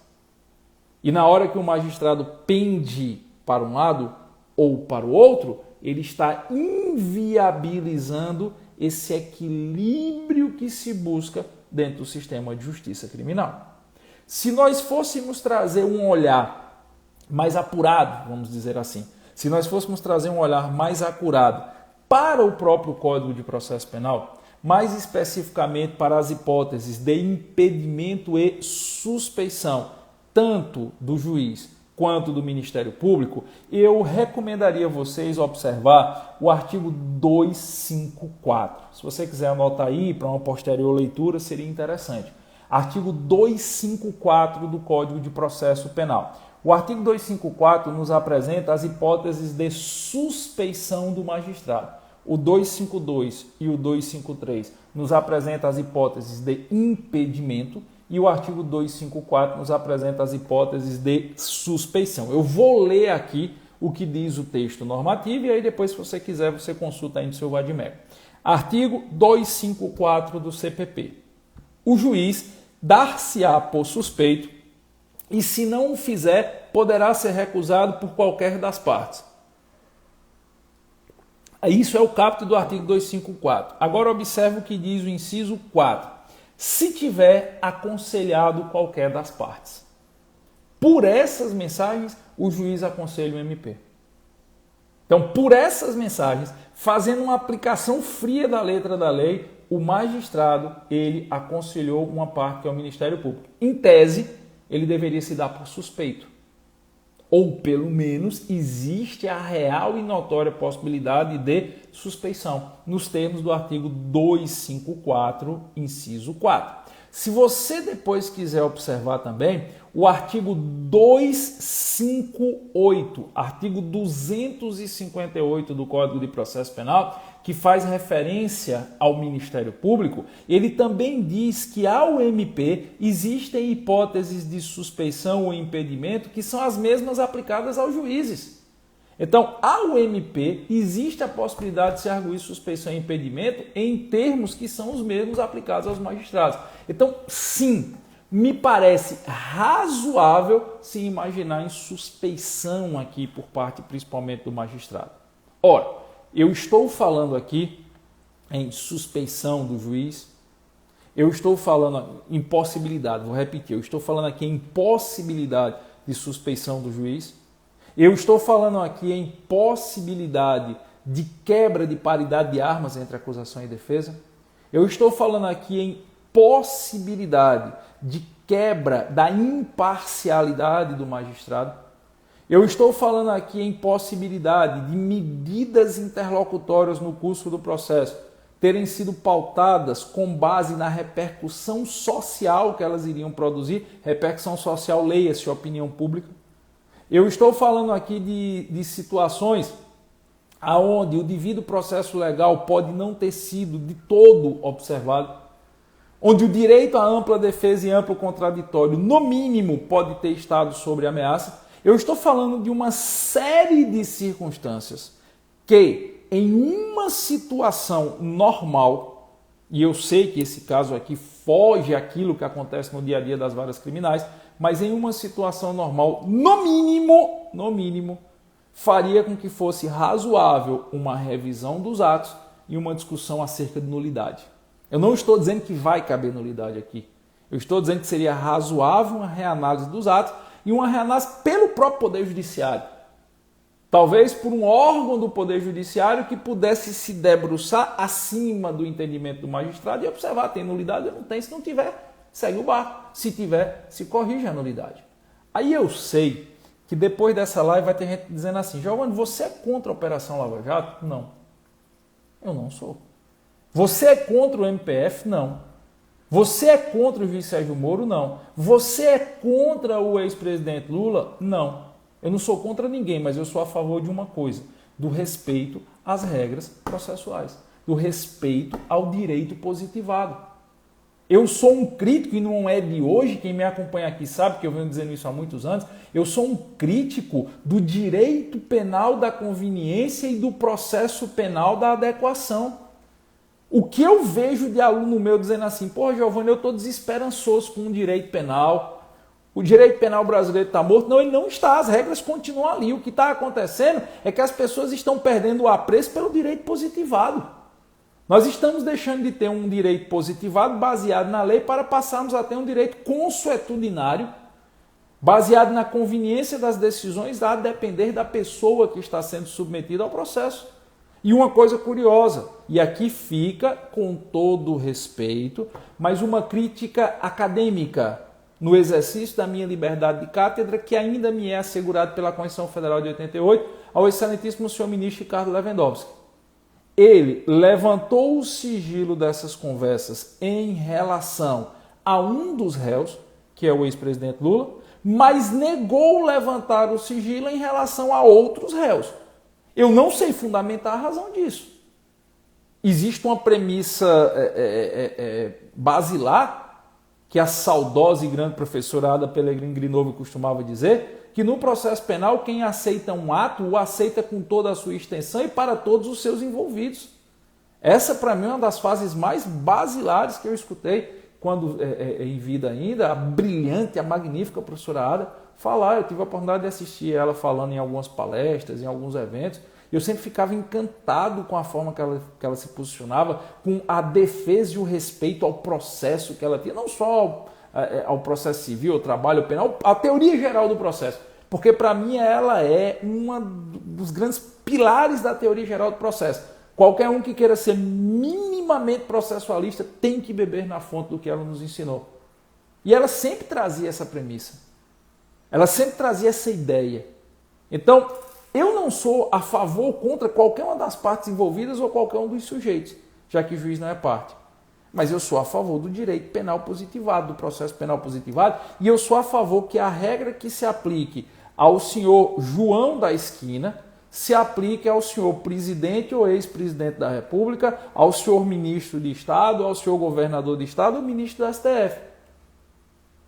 E na hora que o magistrado pende para um lado ou para o outro, ele está inviabilizando esse equilíbrio que se busca dentro do sistema de justiça criminal. Se nós fôssemos trazer um olhar mais apurado, vamos dizer assim, se nós fôssemos trazer um olhar mais acurado para o próprio Código de Processo Penal, mais especificamente para as hipóteses de impedimento e suspeição, tanto do juiz quanto do Ministério Público, eu recomendaria vocês observar o artigo 254. Se você quiser anotar aí para uma posterior leitura, seria interessante. Artigo 254 do Código de Processo Penal. O artigo 254 nos apresenta as hipóteses de suspeição do magistrado. O 252 e o 253 nos apresentam as hipóteses de impedimento, e o artigo 254 nos apresenta as hipóteses de suspeição. Eu vou ler aqui o que diz o texto normativo e aí depois, se você quiser, você consulta aí no seu Vadmec. Artigo 254 do CPP. O juiz dar-se-á por suspeito e, se não o fizer, poderá ser recusado por qualquer das partes. Isso é o caput do artigo 254. Agora observe o que diz o inciso 4. Se tiver aconselhado qualquer das partes. Por essas mensagens, o juiz aconselha o MP. Então, por essas mensagens, fazendo uma aplicação fria da letra da lei, o magistrado, ele aconselhou uma parte que é o Ministério Público. Em tese, ele deveria se dar por suspeito. Ou, pelo menos, existe a real e notória possibilidade de suspeição, nos termos do artigo 254, inciso 4. Se você depois quiser observar também, o artigo 258, artigo 258 do Código de Processo Penal, que faz referência ao Ministério Público, ele também diz que ao MP existem hipóteses de suspeição ou impedimento que são as mesmas aplicadas aos juízes. Então, ao MP existe a possibilidade de se arguir suspeição e impedimento em termos que são os mesmos aplicados aos magistrados. Então, sim, me parece razoável se imaginar em suspeição aqui por parte principalmente do magistrado. Ora, eu estou falando aqui em suspeição do juiz. Eu estou falando em possibilidade, vou repetir, eu estou falando aqui em possibilidade de suspeição do juiz. Eu estou falando aqui em possibilidade de quebra de paridade de armas entre acusação e defesa. Eu estou falando aqui em possibilidade de quebra da imparcialidade do magistrado. Eu estou falando aqui em possibilidade de medidas interlocutórias no curso do processo terem sido pautadas com base na repercussão social que elas iriam produzir. Repercussão social, leia-se opinião pública. Eu estou falando aqui de situações onde o devido processo legal pode não ter sido de todo observado, onde o direito à ampla defesa e amplo contraditório, no mínimo, pode ter estado sobre ameaça. Eu estou falando de uma série de circunstâncias que, em uma situação normal, e eu sei que esse caso aqui foge àquilo que acontece no dia a dia das varas criminais, mas em uma situação normal, no mínimo, faria com que fosse razoável uma revisão dos atos e uma discussão acerca de nulidade. Eu não estou dizendo que vai caber nulidade aqui. Eu estou dizendo que seria razoável uma reanálise dos atos e uma reanálise pelo próprio Poder Judiciário. Talvez por um órgão do Poder Judiciário que pudesse se debruçar acima do entendimento do magistrado e observar, tem nulidade ou não tem. Se não tiver, segue o barco. Se tiver, se corrige a nulidade. Aí eu sei que depois dessa live vai ter gente dizendo assim: Giovanni, você é contra a Operação Lava Jato? Não. Eu não sou. Você é contra o MPF? Não. Você é contra o juiz Sérgio Moro? Não. Você é contra o ex-presidente Lula? Não. Eu não sou contra ninguém, mas eu sou a favor de uma coisa: do respeito às regras processuais, do respeito ao direito positivado. Eu sou um crítico, e não é de hoje, quem me acompanha aqui sabe que eu venho dizendo isso há muitos anos, eu sou um crítico do direito penal da conveniência e do processo penal da adequação. O que eu vejo de aluno meu dizendo assim: pô, Giovanni, eu estou desesperançoso com o direito penal, o direito penal brasileiro está morto. Não, ele não está, as regras continuam ali. O que está acontecendo é que as pessoas estão perdendo o apreço pelo direito positivado. Nós estamos deixando de ter um direito positivado baseado na lei para passarmos a ter um direito consuetudinário, baseado na conveniência das decisões a depender da pessoa que está sendo submetida ao processo. E uma coisa curiosa, e aqui fica com todo respeito, mas uma crítica acadêmica no exercício da minha liberdade de cátedra, que ainda me é assegurado pela Constituição Federal de 88, ao excelentíssimo senhor ministro Ricardo Lewandowski. Ele levantou o sigilo dessas conversas em relação a um dos réus, que é o ex-presidente Lula, mas negou levantar o sigilo em relação a outros réus. Eu não sei fundamentar a razão disso. Existe uma premissa basilar, que a saudosa e grande professora Ada Pellegrini Grinovo costumava dizer, que no processo penal quem aceita um ato, o aceita com toda a sua extensão e para todos os seus envolvidos. Essa, para mim, é uma das fases mais basilares que eu escutei quando, em vida ainda, a brilhante, a magnífica professora Ada falar. Eu tive a oportunidade de assistir ela falando em algumas palestras, em alguns eventos. Eu sempre ficava encantado com a forma que ela se posicionava, com a defesa e o respeito ao processo que ela tinha, não só ao processo civil, ao trabalho penal, a teoria geral do processo. Porque, para mim, ela é um dos grandes pilares da teoria geral do processo. Qualquer um que queira ser minimamente processualista tem que beber na fonte do que ela nos ensinou. E ela sempre trazia essa premissa. Ela sempre trazia essa ideia. Então, eu não sou a favor ou contra qualquer uma das partes envolvidas ou qualquer um dos sujeitos, já que o juiz não é parte. Mas eu sou a favor do direito penal positivado, do processo penal positivado, e eu sou a favor que a regra que se aplique ao senhor João da Esquina se aplique ao senhor presidente ou ex-presidente da República, ao senhor ministro de Estado, ao senhor governador de Estado ou ministro da STF.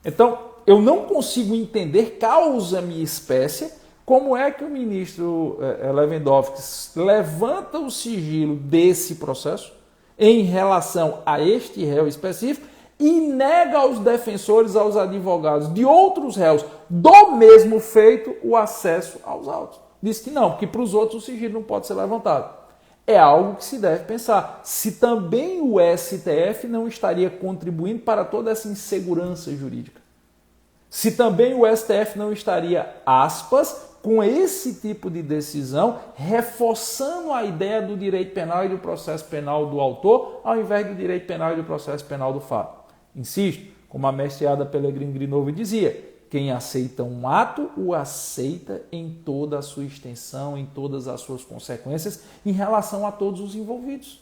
Então, eu não consigo entender, causa-me espécie, como é que o ministro Lewandowski levanta o sigilo desse processo em relação a este réu específico e nega aos defensores, aos advogados de outros réus do mesmo feito o acesso aos autos. Diz que não, porque para os outros o sigilo não pode ser levantado. É algo que se deve pensar. Se também o STF não estaria contribuindo para toda essa insegurança jurídica. Se também o STF não estaria, aspas, com esse tipo de decisão, reforçando a ideia do direito penal e do processo penal do autor, ao invés do direito penal e do processo penal do fato. Insisto, como a mestre Ada Pellegrini Grinovo dizia, quem aceita um ato, o aceita em toda a sua extensão, em todas as suas consequências, em relação a todos os envolvidos.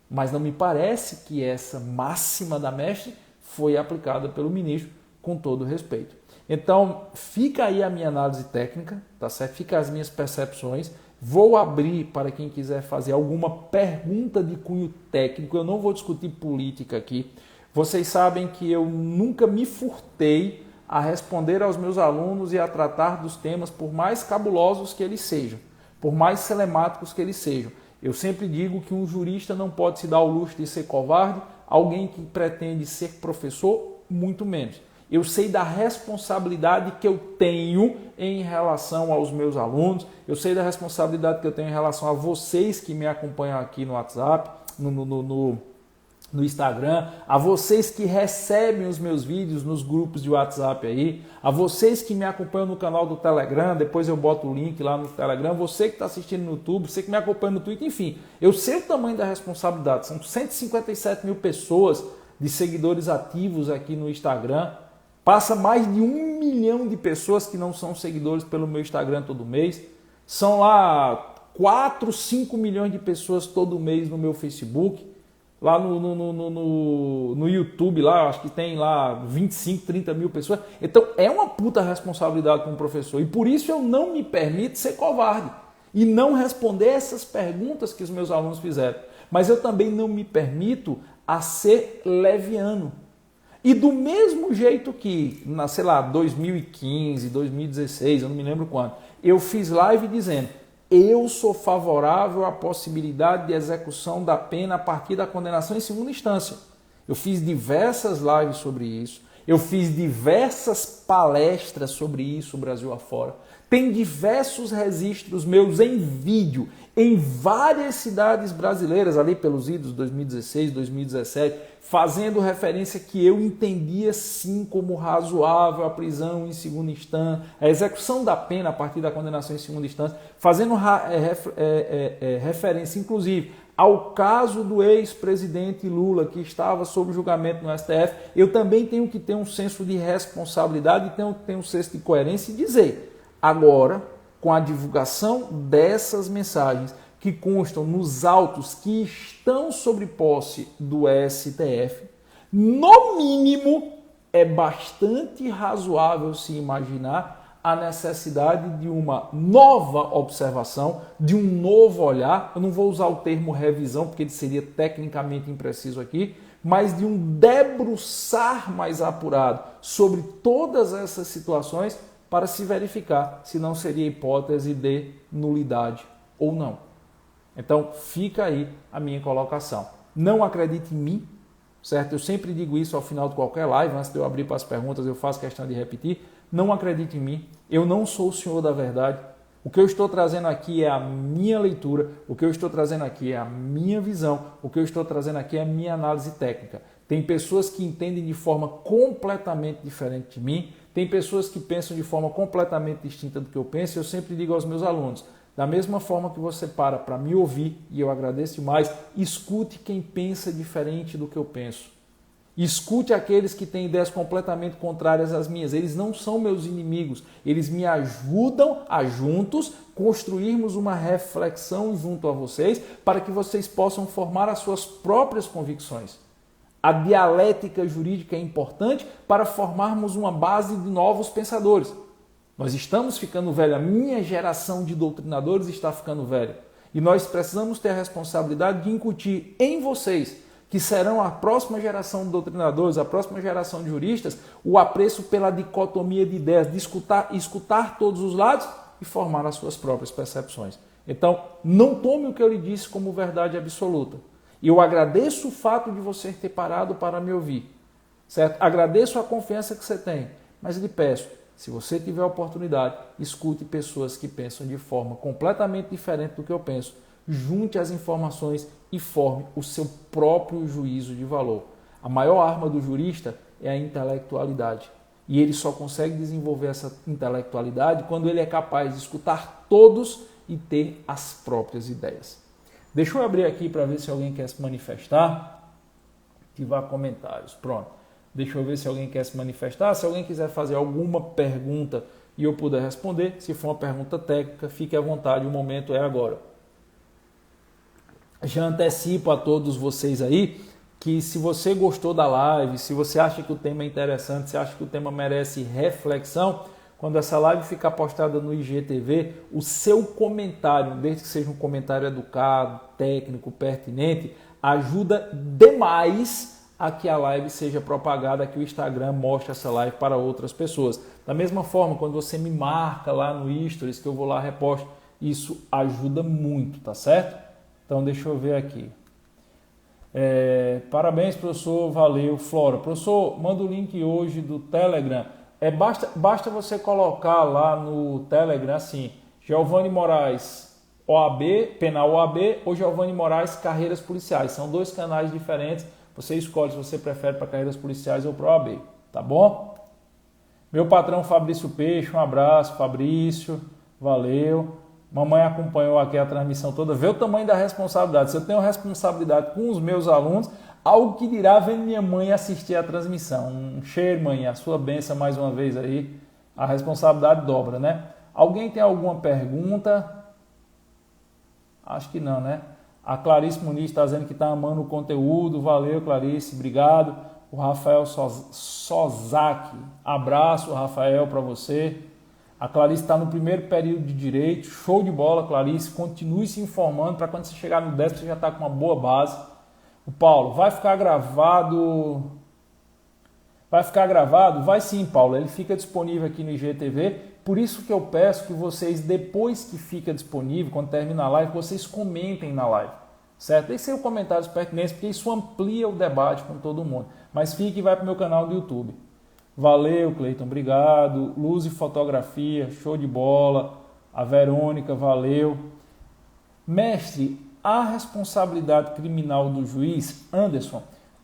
Mas não me parece que essa máxima da mestre foi aplicada pelo ministro, com todo respeito. Então, fica aí a minha análise técnica, tá certo? Fica as minhas percepções. Vou abrir para quem quiser fazer alguma pergunta de cunho técnico. Eu não vou discutir política aqui. Vocês sabem que eu nunca me furtei a responder aos meus alunos e a tratar dos temas, por mais cabulosos que eles sejam, por mais celemáticos que eles sejam. Eu sempre digo que um jurista não pode se dar ao luxo de ser covarde, alguém que pretende ser professor, muito menos. Eu sei da responsabilidade que eu tenho em relação aos meus alunos, eu sei da responsabilidade que eu tenho em relação a vocês que me acompanham aqui no WhatsApp, no Instagram, a vocês que recebem os meus vídeos nos grupos de WhatsApp aí, a vocês que me acompanham no canal do Telegram, depois eu boto o link lá no Telegram, você que está assistindo no YouTube, você que me acompanha no Twitter, enfim, eu sei o tamanho da responsabilidade, são 157 mil pessoas de seguidores ativos aqui no Instagram, passa mais de 1 milhão de pessoas que não são seguidores pelo meu Instagram todo mês, são lá 4, 5 milhões de pessoas todo mês no meu Facebook, lá no YouTube, lá, acho que tem lá 25, 30 mil pessoas. Então é uma puta responsabilidade para um professor. E por isso eu não me permito ser covarde e não responder essas perguntas que os meus alunos fizeram. Mas eu também não me permito a ser leviano. E do mesmo jeito que, sei lá, 2015, 2016, eu não me lembro quando, eu fiz live dizendo: eu sou favorável à possibilidade de execução da pena a partir da condenação em segunda instância. Eu fiz diversas lives sobre isso. Eu fiz diversas palestras sobre isso Brasil afora. Tem diversos registros meus em vídeo em várias cidades brasileiras, ali pelos idos 2016, 2017, fazendo referência que eu entendia sim como razoável a prisão em segunda instância, a execução da pena a partir da condenação em segunda instância, fazendo referência inclusive ao caso do ex-presidente Lula, que estava sob julgamento no STF. Eu também tenho que ter um senso de responsabilidade e tenho que ter um senso de coerência e dizer: agora, com a divulgação dessas mensagens que constam nos autos que estão sob posse do STF, no mínimo é bastante razoável se imaginar a necessidade de uma nova observação, de um novo olhar. Eu não vou usar o termo revisão, porque ele seria tecnicamente impreciso aqui, mas de um debruçar mais apurado sobre todas essas situações para se verificar se não seria hipótese de nulidade ou não. Então fica aí a minha colocação. Não acredite em mim, certo? Eu sempre digo isso ao final de qualquer live, antes de eu abrir para as perguntas eu faço questão de repetir. Não acredite em mim, eu não sou o senhor da verdade. O que eu estou trazendo aqui é a minha leitura, o que eu estou trazendo aqui é a minha visão, o que eu estou trazendo aqui é a minha análise técnica. Tem pessoas que entendem de forma completamente diferente de mim, tem pessoas que pensam de forma completamente distinta do que eu penso. Eu sempre digo aos meus alunos: da mesma forma que você para me ouvir, e eu agradeço demais, escute quem pensa diferente do que eu penso. Escute aqueles que têm ideias completamente contrárias às minhas. Eles não são meus inimigos, eles me ajudam a juntos construirmos uma reflexão junto a vocês para que vocês possam formar as suas próprias convicções. A dialética jurídica é importante para formarmos uma base de novos pensadores. Nós estamos ficando velhos, a minha geração de doutrinadores está ficando velha. E nós precisamos ter a responsabilidade de incutir em vocês, que serão a próxima geração de doutrinadores, a próxima geração de juristas, o apreço pela dicotomia de ideias, de escutar todos os lados e formar as suas próprias percepções. Então, não tome o que eu lhe disse como verdade absoluta. E eu agradeço o fato de você ter parado para me ouvir, certo? Agradeço a confiança que você tem, mas lhe peço, Se você tiver a oportunidade, escute pessoas que pensam de forma completamente diferente do que eu penso. Junte as informações e forme o seu próprio juízo de valor. A maior arma do jurista é a intelectualidade. E ele só consegue desenvolver essa intelectualidade quando ele é capaz de escutar todos e ter as próprias ideias. Deixa eu abrir aqui para ver se alguém quer se manifestar. Ativar comentários. Pronto. Deixa eu ver se alguém quer se manifestar. Se alguém quiser fazer alguma pergunta e eu puder responder, se for uma pergunta técnica, fique à vontade, o momento é agora. Já antecipo a todos vocês aí que se você gostou da live, se você acha que o tema é interessante, se acha que o tema merece reflexão, quando essa live ficar postada no IGTV, o seu comentário, desde que seja um comentário educado, técnico, pertinente, ajuda demais a que a live seja propagada, a que o Instagram mostre essa live para outras pessoas. Da mesma forma, quando você me marca lá no Stories, que eu vou lá reposto, isso ajuda muito, tá certo? Então deixa eu ver aqui. Parabéns, professor, valeu. Flora, professor, manda o link hoje do Telegram. Basta você colocar lá no Telegram assim, Giovanni Moraes OAB, Penal OAB ou Giovanni Moraes Carreiras Policiais. São dois canais diferentes. Você escolhe se você prefere para Carreiras Policiais ou para OAB, tá bom? Meu patrão Fabrício Peixe, um abraço, Fabrício, valeu. Mamãe acompanhou aqui a transmissão toda, vê o tamanho da responsabilidade. Se eu tenho responsabilidade com os meus alunos, algo que dirá vendo minha mãe assistir a transmissão. Um cheiro, mãe, a sua bênção mais uma vez aí, a responsabilidade dobra, né? Alguém tem alguma pergunta? Acho que não, né? A Clarice Muniz está dizendo que está amando o conteúdo, valeu Clarice, obrigado. O Rafael Sozaki, abraço Rafael para você. A Clarice está no primeiro período de Direito, show de bola, Clarice, continue se informando para quando você chegar no 10 você já está com uma boa base. O Paulo, vai ficar gravado? Vai ficar gravado? Vai sim, Paulo, ele fica disponível aqui no IGTV, por isso que eu peço que vocês, depois que fica disponível, quando termina a live, vocês comentem na live, certo? Deixem comentários pertinentes, porque isso amplia o debate com todo mundo, mas fique e vai para o meu canal do YouTube. Valeu, Cleiton, obrigado. Luz e fotografia, show de bola. A Verônica, valeu. Mestre, a responsabilidade criminal do juiz, Anderson,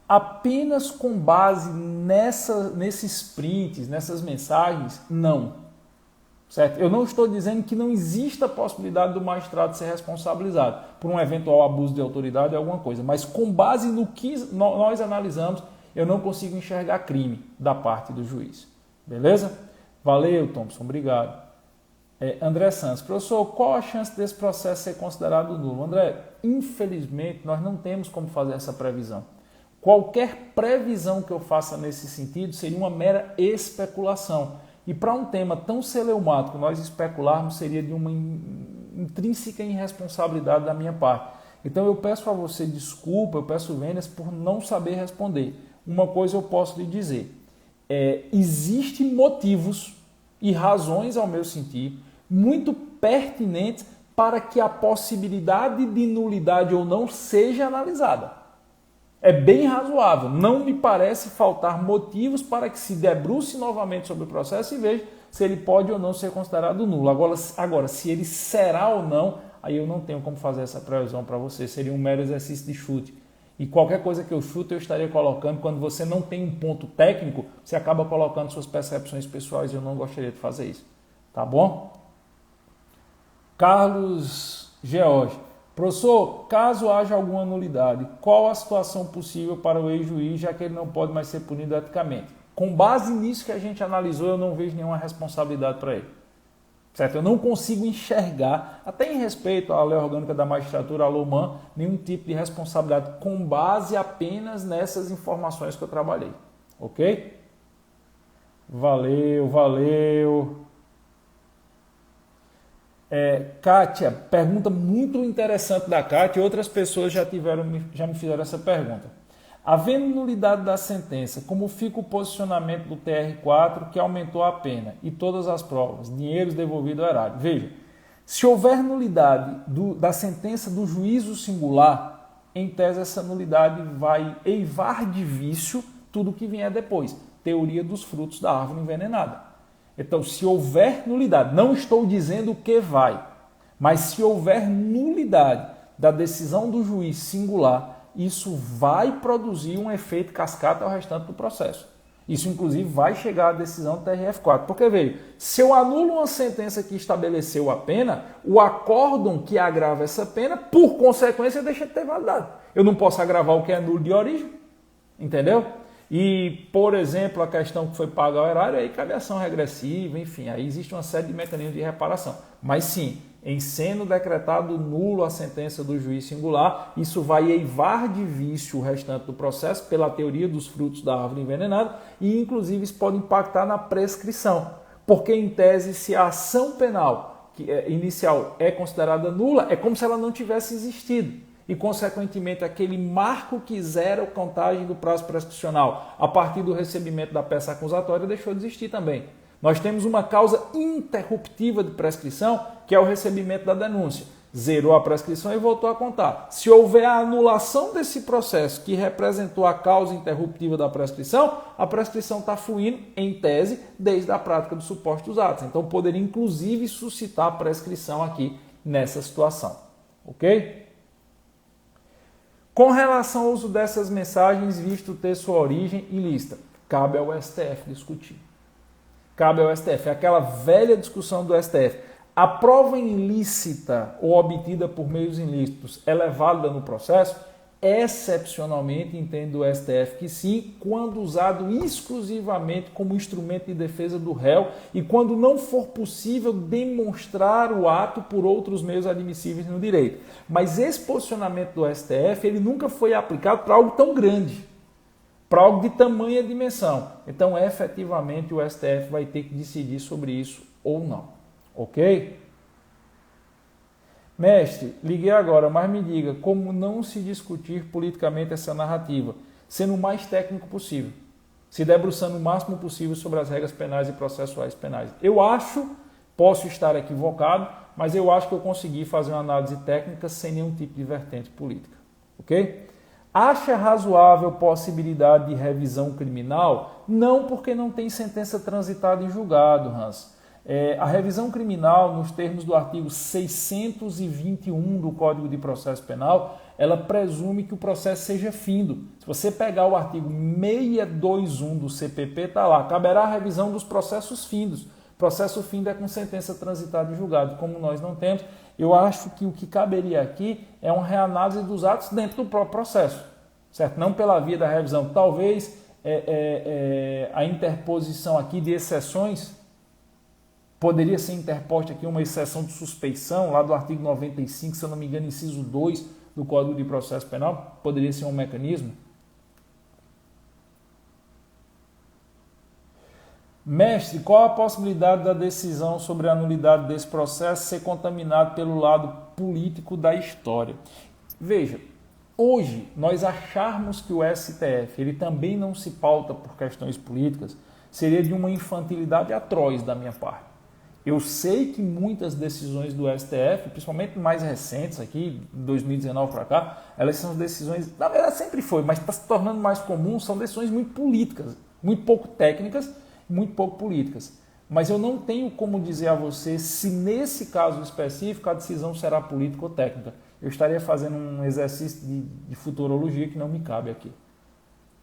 apenas com base nesses prints, nessas mensagens, não. Certo? Eu não estou dizendo que não exista a possibilidade do magistrado ser responsabilizado por um eventual abuso de autoridade ou alguma coisa, mas com base no que nós analisamos, eu não consigo enxergar crime da parte do juiz. Beleza? Valeu, Thompson. Obrigado. André Santos. Professor, qual a chance desse processo ser considerado nulo? André, infelizmente, nós não temos como fazer essa previsão. Qualquer previsão que eu faça nesse sentido seria uma mera especulação. E para um tema tão celeumático, nós especularmos seria de uma intrínseca irresponsabilidade da minha parte. Então eu peço a você desculpa, eu peço vênias por não saber responder. Uma coisa eu posso lhe dizer, existem motivos e razões, ao meu sentir, muito pertinentes para que a possibilidade de nulidade ou não seja analisada. É bem razoável, não me parece faltar motivos para que se debruce novamente sobre o processo e veja se ele pode ou não ser considerado nulo. Agora, se ele será ou não, aí eu não tenho como fazer essa previsão para você, seria um mero exercício de chute. E qualquer coisa que eu chuto, eu estaria colocando, quando você não tem um ponto técnico, você acaba colocando suas percepções pessoais e eu não gostaria de fazer isso. Tá bom? Carlos George. Professor, caso haja alguma nulidade, qual a situação possível para o ex-juiz, já que ele não pode mais ser punido eticamente? Com base nisso que a gente analisou, eu não vejo nenhuma responsabilidade para ele. Certo? Eu não consigo enxergar, até em respeito à lei orgânica da magistratura, à LOMAN, nenhum tipo de responsabilidade com base apenas nessas informações que eu trabalhei. Ok? Valeu, valeu. Kátia, pergunta muito interessante da Kátia, outras pessoas já me fizeram essa pergunta. Havendo nulidade da sentença, como fica o posicionamento do TR4 que aumentou a pena e todas as provas, dinheiros devolvidos ao erário? Veja, se houver nulidade da sentença do juízo singular, em tese essa nulidade vai eivar de vício tudo que vier depois. Teoria dos frutos da árvore envenenada. Então, se houver nulidade, não estou dizendo que vai, mas se houver nulidade da decisão do juiz singular, isso vai produzir um efeito cascata ao restante do processo. Isso, inclusive, vai chegar à decisão do TRF4. Porque, veja, se eu anulo uma sentença que estabeleceu a pena, o acórdão que agrava essa pena, por consequência, deixa de ter validade. Eu não posso agravar o que é nulo de origem, entendeu? E, por exemplo, a questão que foi paga ao erário, aí cabe ação regressiva, enfim, aí existe uma série de mecanismos de reparação. Mas sim, em sendo decretado nulo a sentença do juiz singular, isso vai eivar de vício o restante do processo pela teoria dos frutos da árvore envenenada e, inclusive, isso pode impactar na prescrição. Porque, em tese, se a ação penal inicial é considerada nula, é como se ela não tivesse existido. E, consequentemente, aquele marco que zera a contagem do prazo prescricional a partir do recebimento da peça acusatória deixou de existir também. Nós temos uma causa interruptiva de prescrição, que é o recebimento da denúncia. Zerou a prescrição e voltou a contar. Se houver a anulação desse processo que representou a causa interruptiva da prescrição, a prescrição está fluindo, em tese, desde a prática dos supostos atos. Então, poderia, inclusive, suscitar a prescrição aqui nessa situação. Ok? Com relação ao uso dessas mensagens, visto ter sua origem ilícita, cabe ao STF discutir. Cabe ao STF. É aquela velha discussão do STF. A prova ilícita ou obtida por meios ilícitos ela é válida no processo? Excepcionalmente, entende o STF que sim, quando usado exclusivamente como instrumento de defesa do réu e quando não for possível demonstrar o ato por outros meios admissíveis no direito. Mas esse posicionamento do STF ele nunca foi aplicado para algo tão grande, para algo de tamanha dimensão. Então, efetivamente, o STF vai ter que decidir sobre isso ou não. Ok? Mestre, liguei agora, mas me diga como não se discutir politicamente essa narrativa, sendo o mais técnico possível, se debruçando o máximo possível sobre as regras penais e processuais penais. Eu acho, posso estar equivocado, mas eu acho que eu consegui fazer uma análise técnica sem nenhum tipo de vertente política. Ok? Acha razoável possibilidade de revisão criminal? Não, porque não tem sentença transitada em julgado, Hans. A revisão criminal, nos termos do artigo 621 do Código de Processo Penal, ela presume que o processo seja findo. Se você pegar o artigo 621 do CPP, está lá, caberá a revisão dos processos findos. Processo findo é com sentença transitada em julgado. Como nós não temos, eu acho que o que caberia aqui é uma reanálise dos atos dentro do próprio processo, certo? Não pela via da revisão. Talvez a interposição aqui de exceções poderia ser interposta aqui uma exceção de suspeição, lá do artigo 95, se eu não me engano, inciso 2 do Código de Processo Penal, poderia ser um mecanismo. Mestre, qual a possibilidade da decisão sobre a nulidade desse processo ser contaminado pelo lado político da história? Veja, hoje nós acharmos que o STF ele também não se pauta por questões políticas seria de uma infantilidade atroz da minha parte. Eu sei que muitas decisões do STF, principalmente mais recentes aqui, 2019 para cá, elas são decisões, na verdade sempre foi, mas está se tornando mais comum, são decisões muito políticas, muito pouco técnicas, muito pouco políticas. Mas eu não tenho como dizer a você se nesse caso específico a decisão será política ou técnica. Eu estaria fazendo um exercício de futurologia que não me cabe aqui.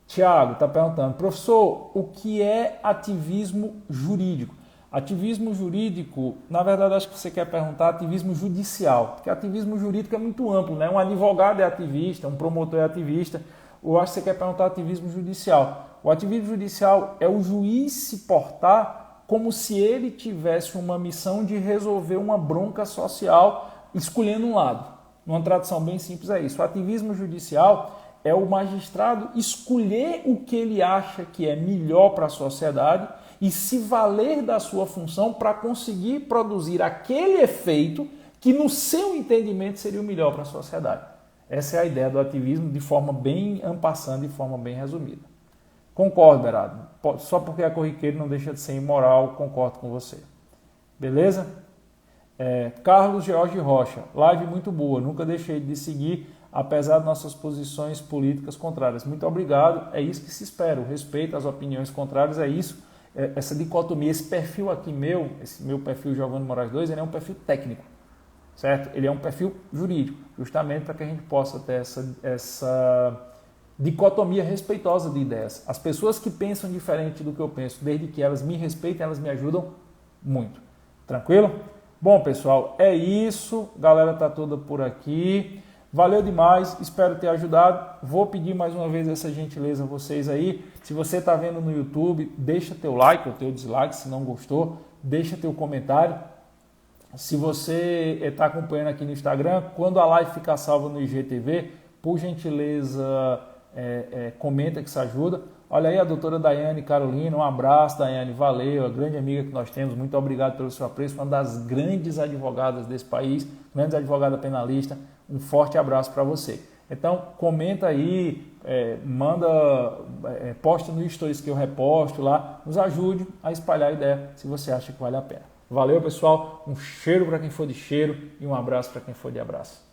Tiago está perguntando, professor, o que é ativismo jurídico? Ativismo jurídico, na verdade acho que você quer perguntar ativismo judicial, porque ativismo jurídico é muito amplo, né? Um advogado é ativista, um promotor é ativista, eu acho que você quer perguntar ativismo judicial. O ativismo judicial é o juiz se portar como se ele tivesse uma missão de resolver uma bronca social escolhendo um lado. Numa tradução bem simples é isso. O ativismo judicial é o magistrado escolher o que ele acha que é melhor para a sociedade e se valer da sua função para conseguir produzir aquele efeito que no seu entendimento seria o melhor para a sociedade. Essa é a ideia do ativismo de forma bem ampassando, de forma bem resumida. Concordo, Berardo. Só porque é corriqueiro não deixa de ser imoral, concordo com você. Beleza? Carlos Jorge Rocha, live muito boa, nunca deixei de seguir, apesar de nossas posições políticas contrárias. Muito obrigado, é isso que se espera, o respeito às opiniões contrárias é isso essa dicotomia, esse perfil aqui meu, esse meu perfil Giovanni Moraes 2, ele é um perfil técnico, certo? Ele é um perfil jurídico, justamente para que a gente possa ter essa dicotomia respeitosa de ideias. As pessoas que pensam diferente do que eu penso, desde que elas me respeitem, elas me ajudam muito. Tranquilo? Bom, pessoal, é isso. Galera tá toda por aqui. Valeu demais, espero ter ajudado. Vou pedir mais uma vez essa gentileza a vocês aí. Se você está vendo no YouTube, deixa teu like ou teu dislike, se não gostou, deixa teu comentário. Se você está acompanhando aqui no Instagram, quando a live ficar salva no IGTV, por gentileza, comenta que isso ajuda. Olha aí a doutora Daiane Carolina, um abraço, Daiane, valeu, a grande amiga que nós temos, muito obrigado pelo seu apreço, uma das grandes advogadas desse país, grande advogada penalista, um forte abraço para você. Então, comenta aí, posta no Stories que eu reposto lá, nos ajude a espalhar a ideia se você acha que vale a pena. Valeu, pessoal, um cheiro para quem for de cheiro e um abraço para quem for de abraço.